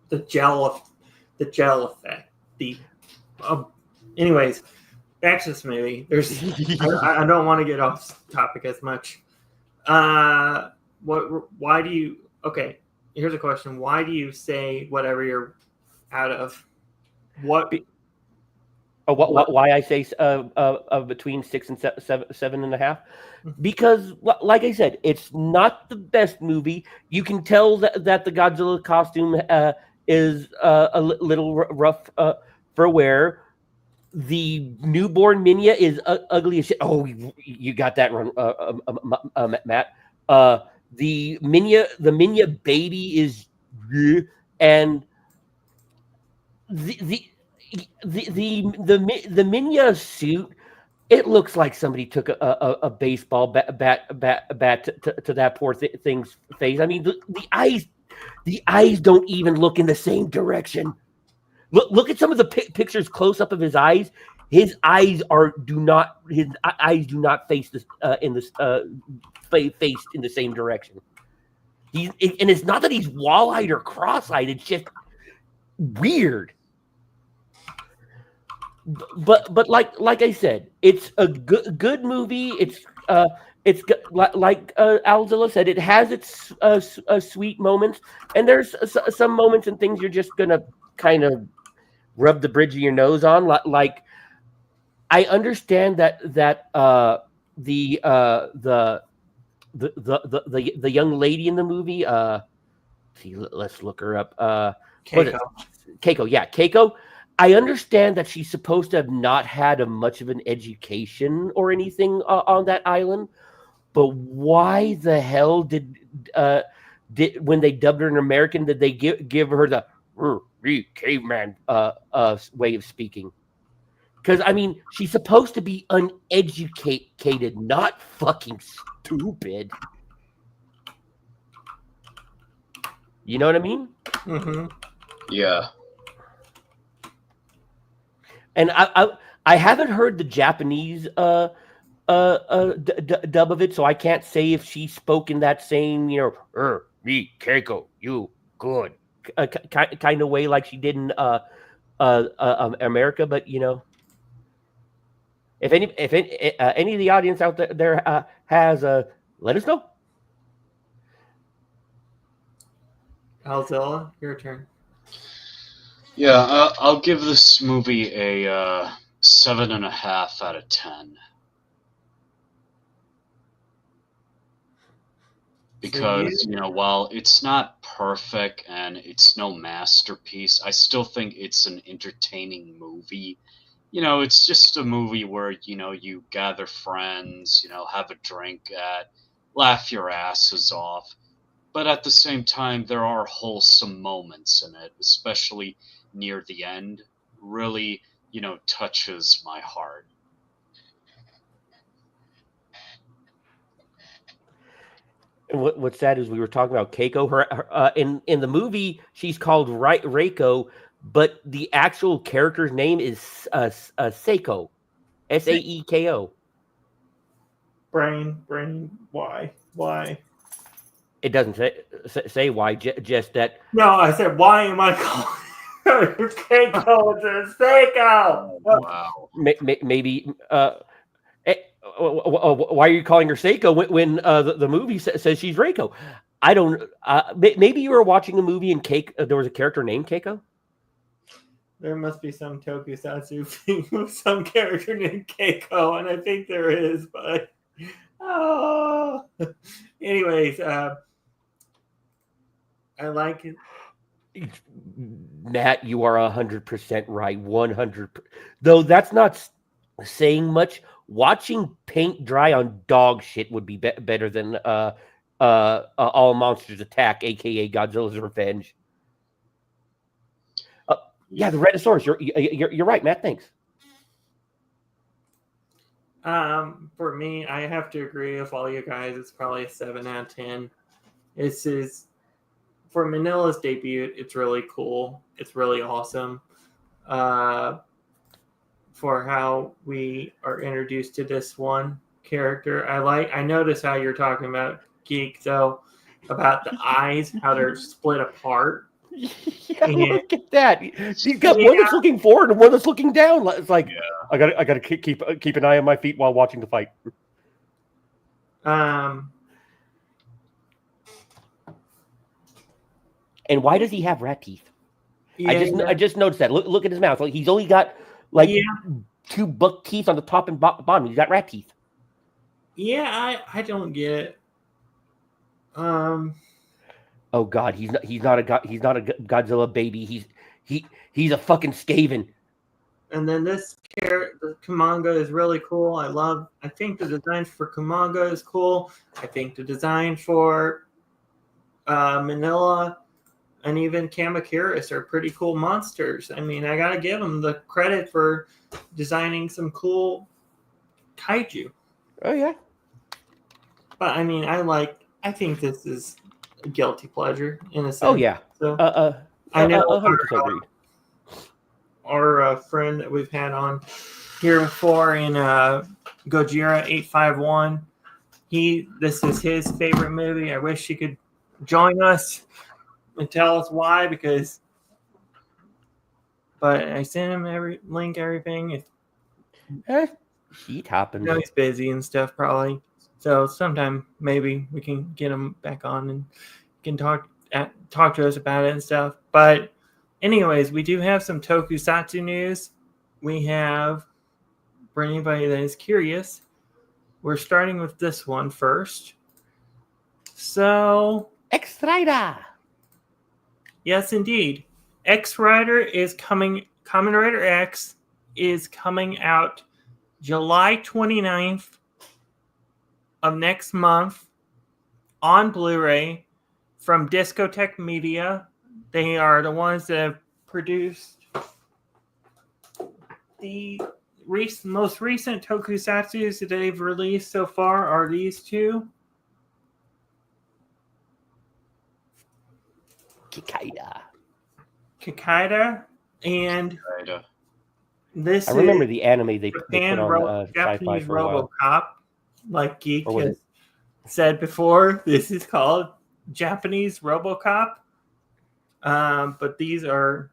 Speaker 2: the gel effect. Anyways, back to this movie. I don't want to get off topic as much. Why do you? Okay, here's a question. Why do you say whatever you're out of? What?
Speaker 1: Why I say between 6 and 7.5? Because, like I said, it's not the best movie. You can tell that the Godzilla costume is a little rough for wear. The newborn Minya is ugly as shit. Oh, you got that wrong, Matt. The Minya baby is, and the Minya suit, it looks like somebody took a baseball bat to that poor thing's face. I mean, the eyes don't even look in the same direction. Look at some of the pictures close up of his eyes. His eyes do not face this faced in the same direction. And it's not that he's wall-eyed or cross-eyed. It's just weird. But like I said, it's a good movie. It's like Alzilla said, it has its sweet moments, and there's some moments and things you're just gonna kind of rub the bridge of your nose on. Like I understand that the young lady in the movie. Let's look her up. Keiko. Yeah, Keiko. I understand that she's supposed to have not had much of an education or anything on that island, but why the hell did when they dubbed her in American, did they give her the caveman way of speaking? Because I mean, she's supposed to be uneducated, not fucking stupid. You know what I mean?
Speaker 2: Mm-hmm.
Speaker 3: Yeah.
Speaker 1: And I haven't heard the Japanese dub of it, so I can't say if she spoke in that same, me Keiko, you good kind of way like she did in America. But if any of the audience out there has let us know.
Speaker 2: Alzilla, your turn.
Speaker 3: Yeah, I'll give this movie a 7.5 out of 10. Because, while it's not perfect and it's no masterpiece, I still think it's an entertaining movie. It's just a movie where, you gather friends, have a drink laugh your asses off. But at the same time, there are wholesome moments in it, especially near the end. Really, touches my heart.
Speaker 1: And what's sad is we were talking about Keiko. Her in the movie, she's called Reiko, but the actual character's name is Seiko, Saeko.
Speaker 2: Brain. Why?
Speaker 1: It doesn't say why. Just that.
Speaker 2: No, I said, why am I calling her Keiko to Seiko?
Speaker 3: Wow.
Speaker 1: Maybe. Why are you calling her Seiko when the movie says she's Reiko? I don't. Maybe you were watching a movie and there was a character named Keiko.
Speaker 2: There must be some Tokusatsu thing with some character named Keiko, and I think there is, but anyways, I like it.
Speaker 1: Matt, you are 100% right. 100%. Though that's not saying much. Watching paint dry on dog shit would be better than All Monsters Attack, aka Godzilla's Revenge. Yeah, the Rhedosaurus. You're right, Matt. Thanks.
Speaker 2: For me, I have to agree with all you guys. It's probably a 7 out of 10. This is for Manila's debut. It's really cool. It's really awesome. for how we are introduced to this one character. I notice how you're talking about Geek, though, about the eyes, how they're split apart.
Speaker 1: Yeah,
Speaker 2: And-
Speaker 1: look at that. He's got one that's looking forward and one that's looking down. It's like I gotta keep an eye on my feet while watching the fight. And why does he have rat teeth? I just noticed that. Look at his mouth. Like he's only got like two buck teeth on the top and bottom. He's got rat teeth.
Speaker 2: Yeah, I don't get it.
Speaker 1: Oh God, he's not a Godzilla baby. He's a fucking Skaven.
Speaker 2: And then this character, the Kumanga, is really cool. I think the design for Kumanga is cool. I think the design for Manila and even Kamakiris are pretty cool monsters. I mean, I gotta give them the credit for designing some cool kaiju.
Speaker 1: Oh yeah.
Speaker 2: But I mean, I think this is a guilty pleasure in a sense.
Speaker 1: Oh yeah.
Speaker 2: So
Speaker 1: I know 100% agreed.
Speaker 2: Our friend that we've had on here before in Gojira 851, this is his favorite movie. I wish he could join us and tell us why, but I sent him everything.
Speaker 1: Shit happens.
Speaker 2: He's busy and stuff probably. So sometime maybe we can get him back on and can talk to us about it and stuff. But anyways, we do have some Tokusatsu news. We have, for anybody that is curious, we're starting with this one first. So,
Speaker 1: X-Rider.
Speaker 2: Yes, indeed. X-Rider is coming. Kamen Rider X is coming out July 29th of next month on Blu-ray from Discotheque Media. They are the ones that have produced the most recent Tokusatsus that they've released so far are these two. Kikaida and this
Speaker 1: I remember the anime they put
Speaker 2: Japan
Speaker 1: on Sci-Fi
Speaker 2: Japanese
Speaker 1: for a while.
Speaker 2: RoboCop, like Geek
Speaker 1: Or was
Speaker 2: has said before. This is called Japanese RoboCop. But these are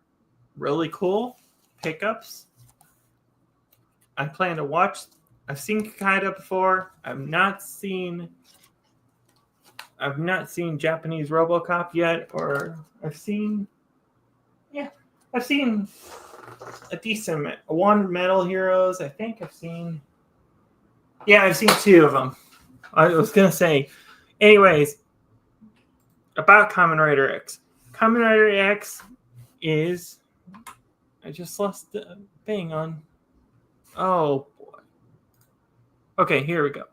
Speaker 2: really cool pickups. I plan to watch. I've seen Kikaida before. I've not seen Japanese RoboCop yet, or I've seen a decent one Metal Heroes. I think I've seen two of them. I was gonna say, anyways, about Kamen Rider X. Kamen Rider X is, I just lost the thing on. Oh boy. Okay, here we go.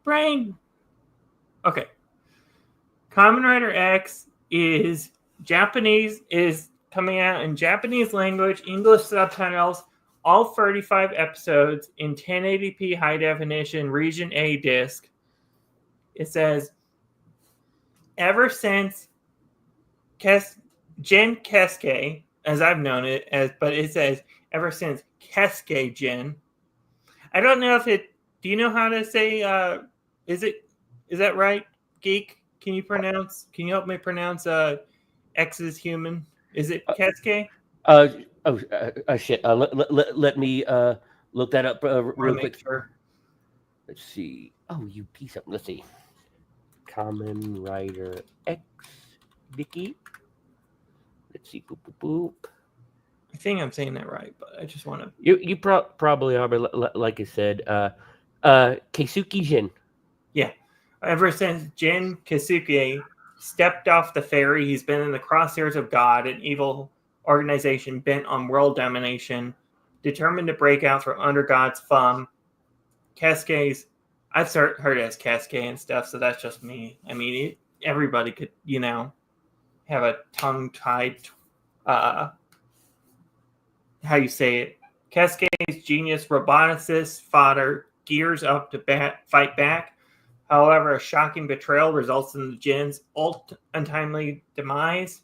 Speaker 2: Brain. Okay. Kamen Rider X is coming out in Japanese language, English subtitles, all 35 episodes in 1080p high definition, region A disc. It says, ever since Gen Keske, as I've known it as, but it says ever since Keske Gen. I don't know if it. Do you know how to say? Is that right, Geek? Can you help me pronounce X is human? Is it Keske?
Speaker 1: Shit. Let me look that up real quick.
Speaker 2: Sure.
Speaker 1: Let's see. Oh, you piece of. Let's see. Kamen Rider X, Vicky. Let's see. Boop boop boop.
Speaker 2: I think I'm saying that right, but I just want to.
Speaker 1: You probably are, but like I said, Keisuke Jin.
Speaker 2: Yeah, ever since Jin Keisuke stepped off the ferry, he's been in the crosshairs of God, an evil organization bent on world domination, determined to break out from under God's thumb. Keske's, I've heard it as Keske and stuff, so that's just me. I mean, everybody could, have a tongue-tied, how you say it. Keske's genius roboticist fodder gears up to fight back. However, a shocking betrayal results in the Jin's untimely demise.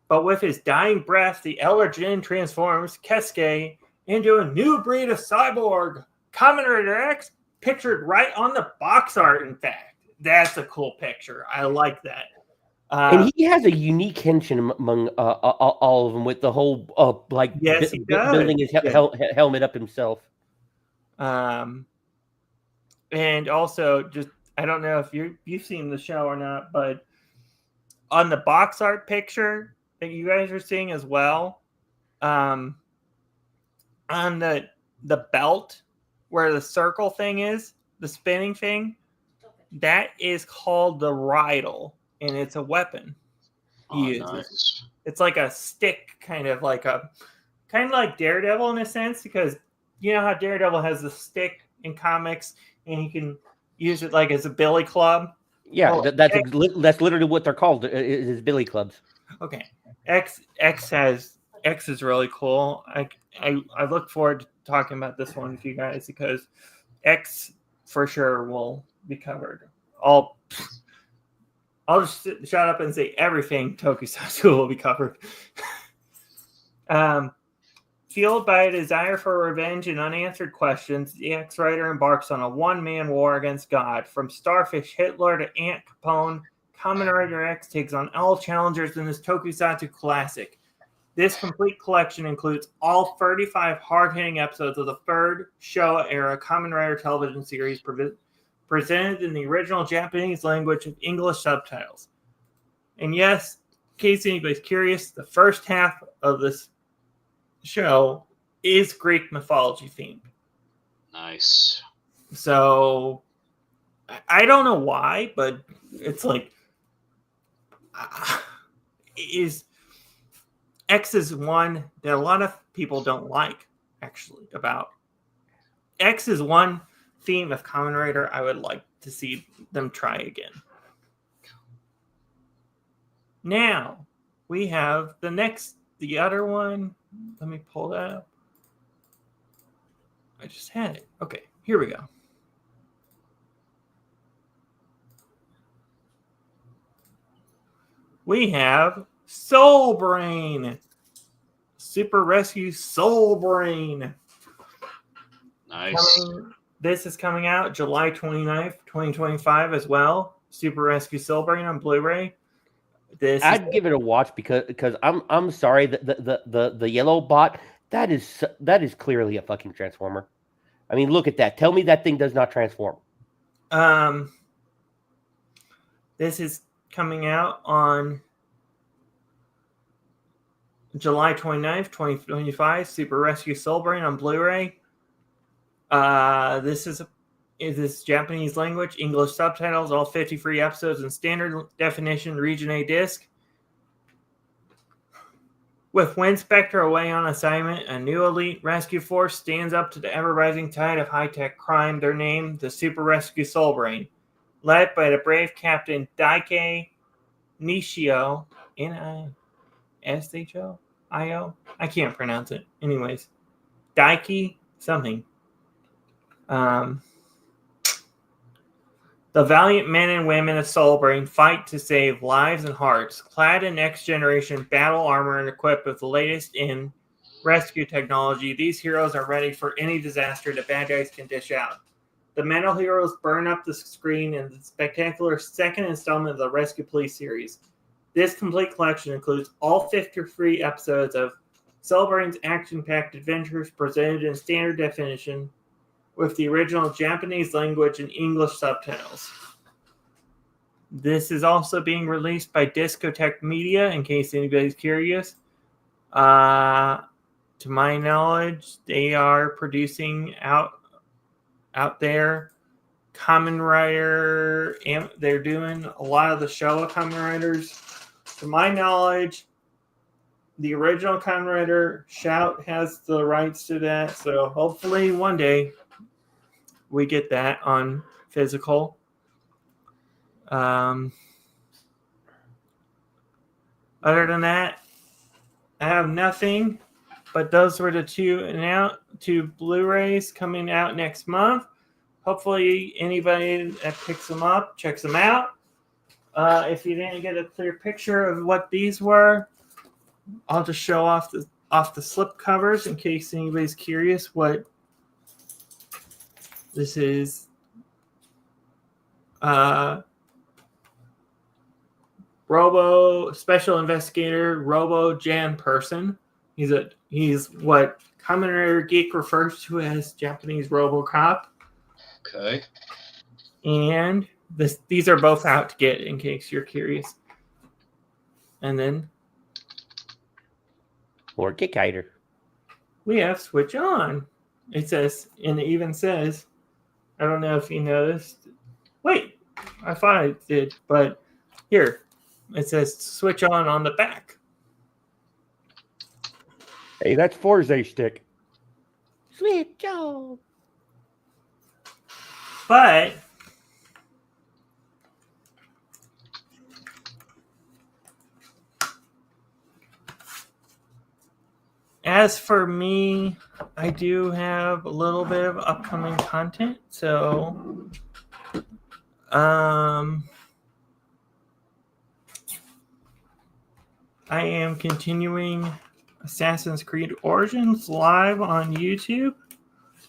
Speaker 2: But with his dying breath, the Elder Jin transforms Kesuke into a new breed of cyborg. Kamen Rider X, pictured right on the box art, in fact. That's a cool picture. I like that.
Speaker 1: And he has a unique henshin among all of them, with the whole
Speaker 2: Yes, he does.
Speaker 1: building his helmet up himself.
Speaker 2: And also, just I don't know if you've seen the show or not, but on the box art picture that you guys are seeing as well, on the belt where the circle thing is, the spinning thing, that is called the Rydle, and it's a weapon.
Speaker 3: Nice.
Speaker 2: It's like a stick, kind of like Daredevil in a sense, because you know how Daredevil has the stick in comics, and he can use it like as a billy club.
Speaker 1: Yeah, well, that's literally what they're called. Is billy clubs.
Speaker 2: Okay, X is really cool. I look forward to talking about this one with you guys, because X for sure will be covered. I'll just shut up and say everything Tokusatsu will be covered. Fueled by a desire for revenge and unanswered questions, the X-Rider embarks on a one-man war against God. From Starfish Hitler to Aunt Capone, Kamen Rider X takes on all challengers in this Tokusatsu classic. This complete collection includes all 35 hard-hitting episodes of the third Showa-era Kamen Rider television series, presented in the original Japanese language with English subtitles. And yes, in case anybody's curious, the first half of this show is Greek mythology themed.
Speaker 3: Nice.
Speaker 2: So I don't know why, but it's like X is one that a lot of people don't like, actually. About X is one theme of Kamen Rider I would like to see them try again. Now we have the other one. Let me pull that up. I just had it. Okay, here we go. We have Soul Brain. Super Rescue Soul Brain.
Speaker 3: Nice.
Speaker 2: This is coming out July 29th, 2025 as well. Super Rescue Soul Brain on Blu-ray.
Speaker 1: I'd give it a watch because I'm sorry, the yellow bot, that is clearly a fucking transformer. I mean, look at that. Tell me that thing does not transform.
Speaker 2: This is coming out on July 29th, 2025. Super Rescue Soul Brain on Blu-ray. This is Japanese language, English subtitles, all 53 episodes in standard definition Region A disc. With Wind Spectre away on assignment, a new elite rescue force stands up to the ever-rising tide of high-tech crime. Their name, the Super Rescue Soul Brain. Led by the brave Captain Daike Nishio, N-I-S-H-O-I-O? I can't pronounce it. Anyways, Daike something. The valiant men and women of Soul Brain fight to save lives and hearts. Clad in next-generation battle armor and equipped with the latest in rescue technology, these heroes are ready for any disaster the bad guys can dish out. The metal heroes burn up the screen in the spectacular second installment of the Rescue Police series. This complete collection includes all 53 episodes of Soul Brain's action-packed adventures presented in standard definition, with the original Japanese language and English subtitles. This is also being released by Discotheque Media, in case anybody's curious. To my knowledge, they are producing out there Kamen Rider. They're doing a lot of the Showa Kamen Riders. To my knowledge, the original Kamen Rider Shout has the rights to that, so hopefully one day we get that on physical. Other than that, I have nothing. But those were the two Blu-rays coming out next month. Hopefully, anybody that picks them up checks them out. If you didn't get a clear picture of what these were, I'll just show off the slip covers in case anybody's curious what this is. Robo Special Investigator Robo Jan Person. He's what Kamen Geek refers to as Japanese RoboCop.
Speaker 3: Okay.
Speaker 2: And these are both out to get in case you're curious. And then
Speaker 1: Or Kick Hider.
Speaker 2: we have Switch On. It says, and it even says, I don't know if you noticed. Wait, I thought I did, but here it says Switch On the back.
Speaker 1: Hey, that's Forza stick. Switch on.
Speaker 2: But as for me, I do have a little bit of upcoming content. So I am continuing Assassin's Creed Origins live on YouTube,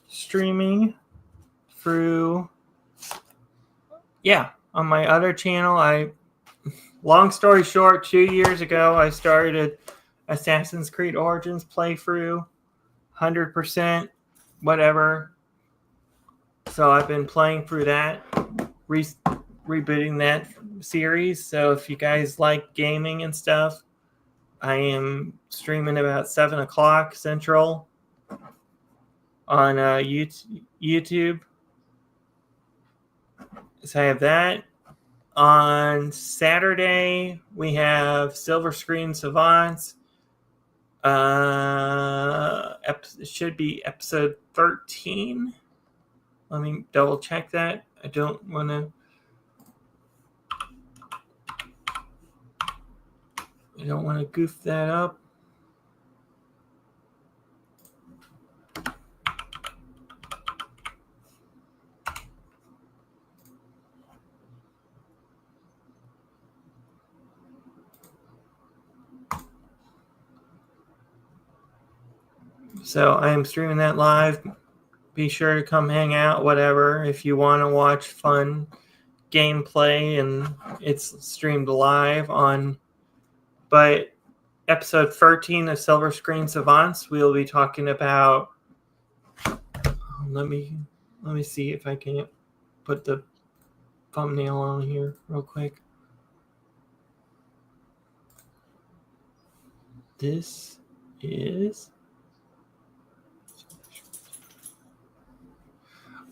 Speaker 2: streaming through, on my other channel. Long story short, 2 years ago, I started Assassin's Creed Origins playthrough, 100%, whatever. So I've been playing through that, rebooting that series. So if you guys like gaming and stuff, I am streaming about 7 o'clock Central on YouTube. So I have that. On Saturday, we have Silver Screen Savants. It should be episode 13. Let me double check that. I don't want to goof that up. So I am streaming that live. Be sure to come hang out, whatever. If you want to watch fun gameplay, and it's streamed live on. But episode 13 of Silver Screen Savants, we'll be talking about. Let me see if I can put the thumbnail on here real quick. This is.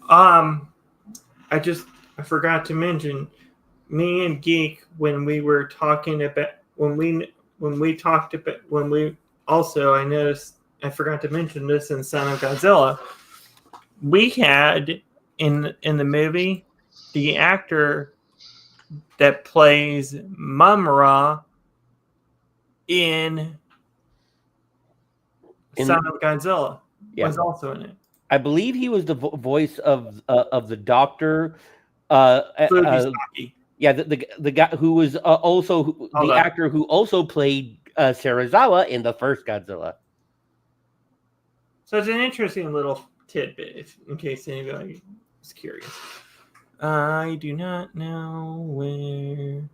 Speaker 2: I forgot to mention, me and Geek, when we noticed, I forgot to mention this in Son of Godzilla. We had in the movie the actor that plays Mumra in Son of Godzilla was also in it.
Speaker 1: I believe he was the voice of the doctor. The guy who was also the actor who also played Serizawa in the first Godzilla.
Speaker 2: So it's an interesting little tidbit, in case anybody is curious. I do not know where.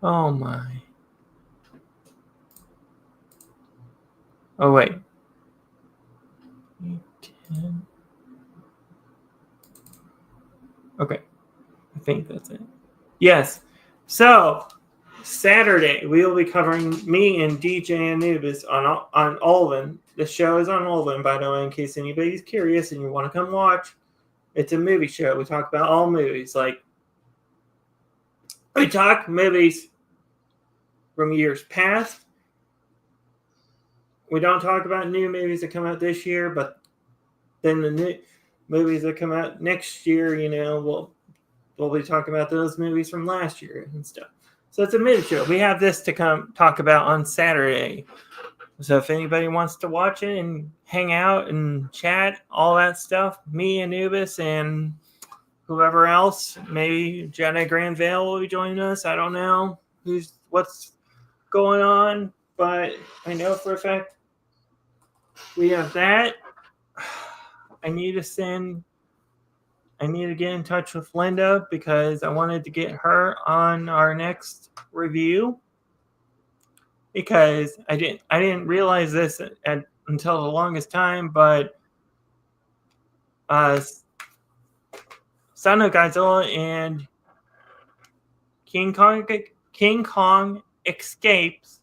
Speaker 2: Oh my. Oh, wait. 10. Okay. I think that's it. Yes. So, Saturday, we will be covering me and DJ Anubis on Ulven. The show is on Ulven, by the way, in case anybody's curious and you want to come watch. It's a movie show. We talk about all movies. Like, we talk movies from years past. We don't talk about new movies that come out this year, but then the new movies that come out next year, we'll be talking about those movies from last year and stuff. So it's a movie show. We have this to come talk about on Saturday. So if anybody wants to watch it and hang out and chat, all that stuff, me, Anubis, and whoever else, maybe Jedi Granville will be joining us. I don't know what's going on, but I know for a fact we have that. I need to get in touch with Linda because I wanted to get her on our next review, because I didn't realize this until the longest time, but Son of Godzilla and King Kong Escapes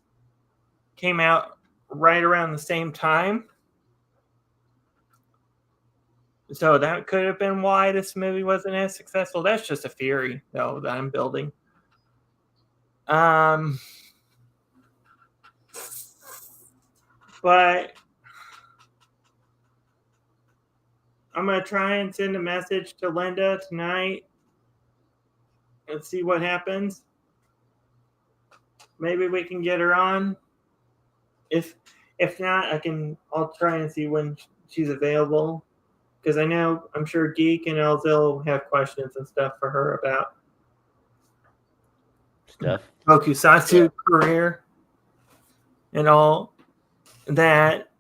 Speaker 2: came out right around the same time. So that could have been why this movie wasn't as successful. That's just a theory, though, that I'm building. But I'm going to try and send a message to Linda tonight and see what happens. Maybe we can get her on. If not, I'll try and see when she's available. Because I'm sure Geek and Elzil have questions and stuff for her about
Speaker 1: stuff.
Speaker 2: Tokusatsu career and all that.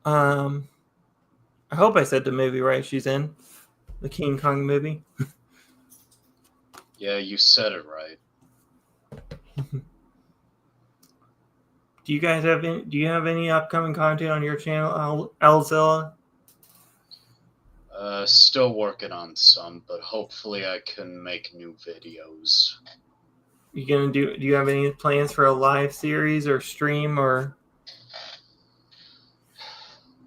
Speaker 2: I hope I said the movie right. She's in the King Kong movie.
Speaker 3: Yeah, you said it right.
Speaker 2: Do you guys have any upcoming content on your channel, Elzilla?
Speaker 3: Still working on some, but hopefully I can make new videos.
Speaker 2: Do you have any plans for a live series or stream or?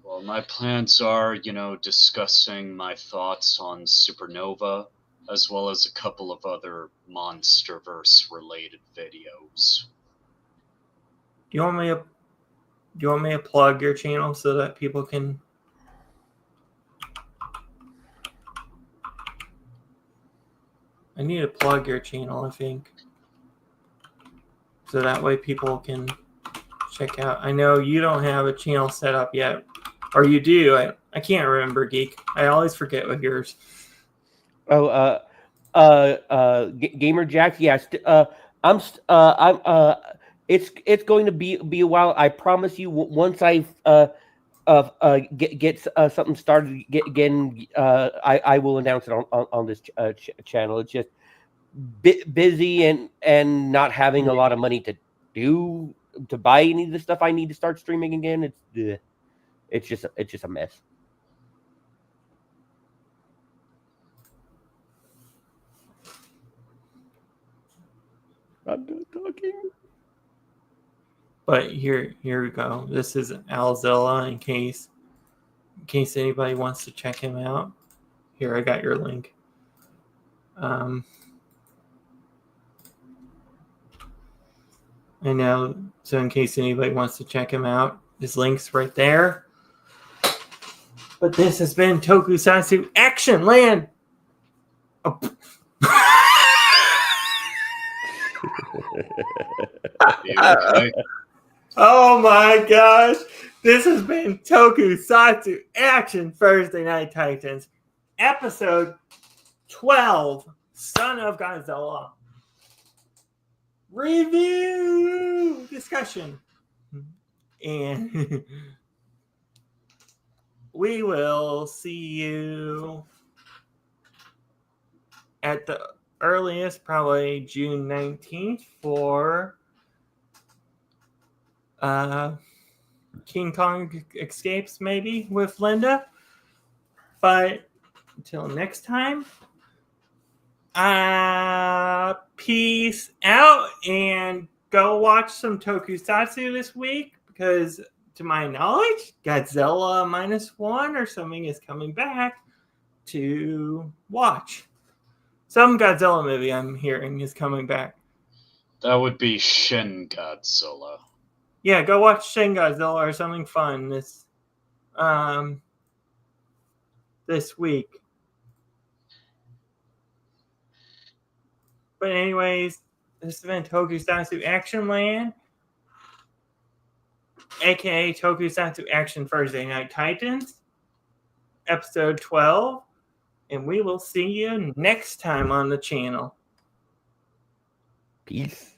Speaker 3: Well, my plans are, discussing my thoughts on Supernova, as well as a couple of other MonsterVerse related videos.
Speaker 2: Do you want me to plug your channel so that people can? I need to plug your channel, I think, so that way people can check out. I know you don't have a channel set up yet, or you do. I can't remember, Geek. I always forget with yours.
Speaker 1: Oh, Gamer Jack. Yes, it's going to be a while. I promise you. Once I get something started again, I will announce it on this channel. It's just busy and not having a lot of money to buy any of the stuff I need to start streaming again. It's just a mess. I'm done talking.
Speaker 2: But here we go. This is Alzilla in case anybody wants to check him out. Here, I got your link. I know. So in case anybody wants to check him out, his link's right there. But this has been Tokusatsu Action Land. Oh.
Speaker 3: Okay.
Speaker 2: Oh my gosh. This has been Tokusatsu Action Thursday Night Titans, episode 12, Son of Godzilla. Review discussion. And we will see you at the earliest, probably June 19th for King Kong Escapes, maybe with Linda. But until next time, peace out and go watch some Tokusatsu this week, because to my knowledge, Godzilla -1 or something is coming back to watch. Some Godzilla movie I'm hearing is coming back.
Speaker 3: That would be Shin Godzilla.
Speaker 2: Yeah, go watch Shin Godzilla or something fun this week. But anyways, this has been Tokusatsu Action Land, aka Tokusatsu Action Thursday Night Titans, episode 12, and we will see you next time on the channel.
Speaker 1: Peace.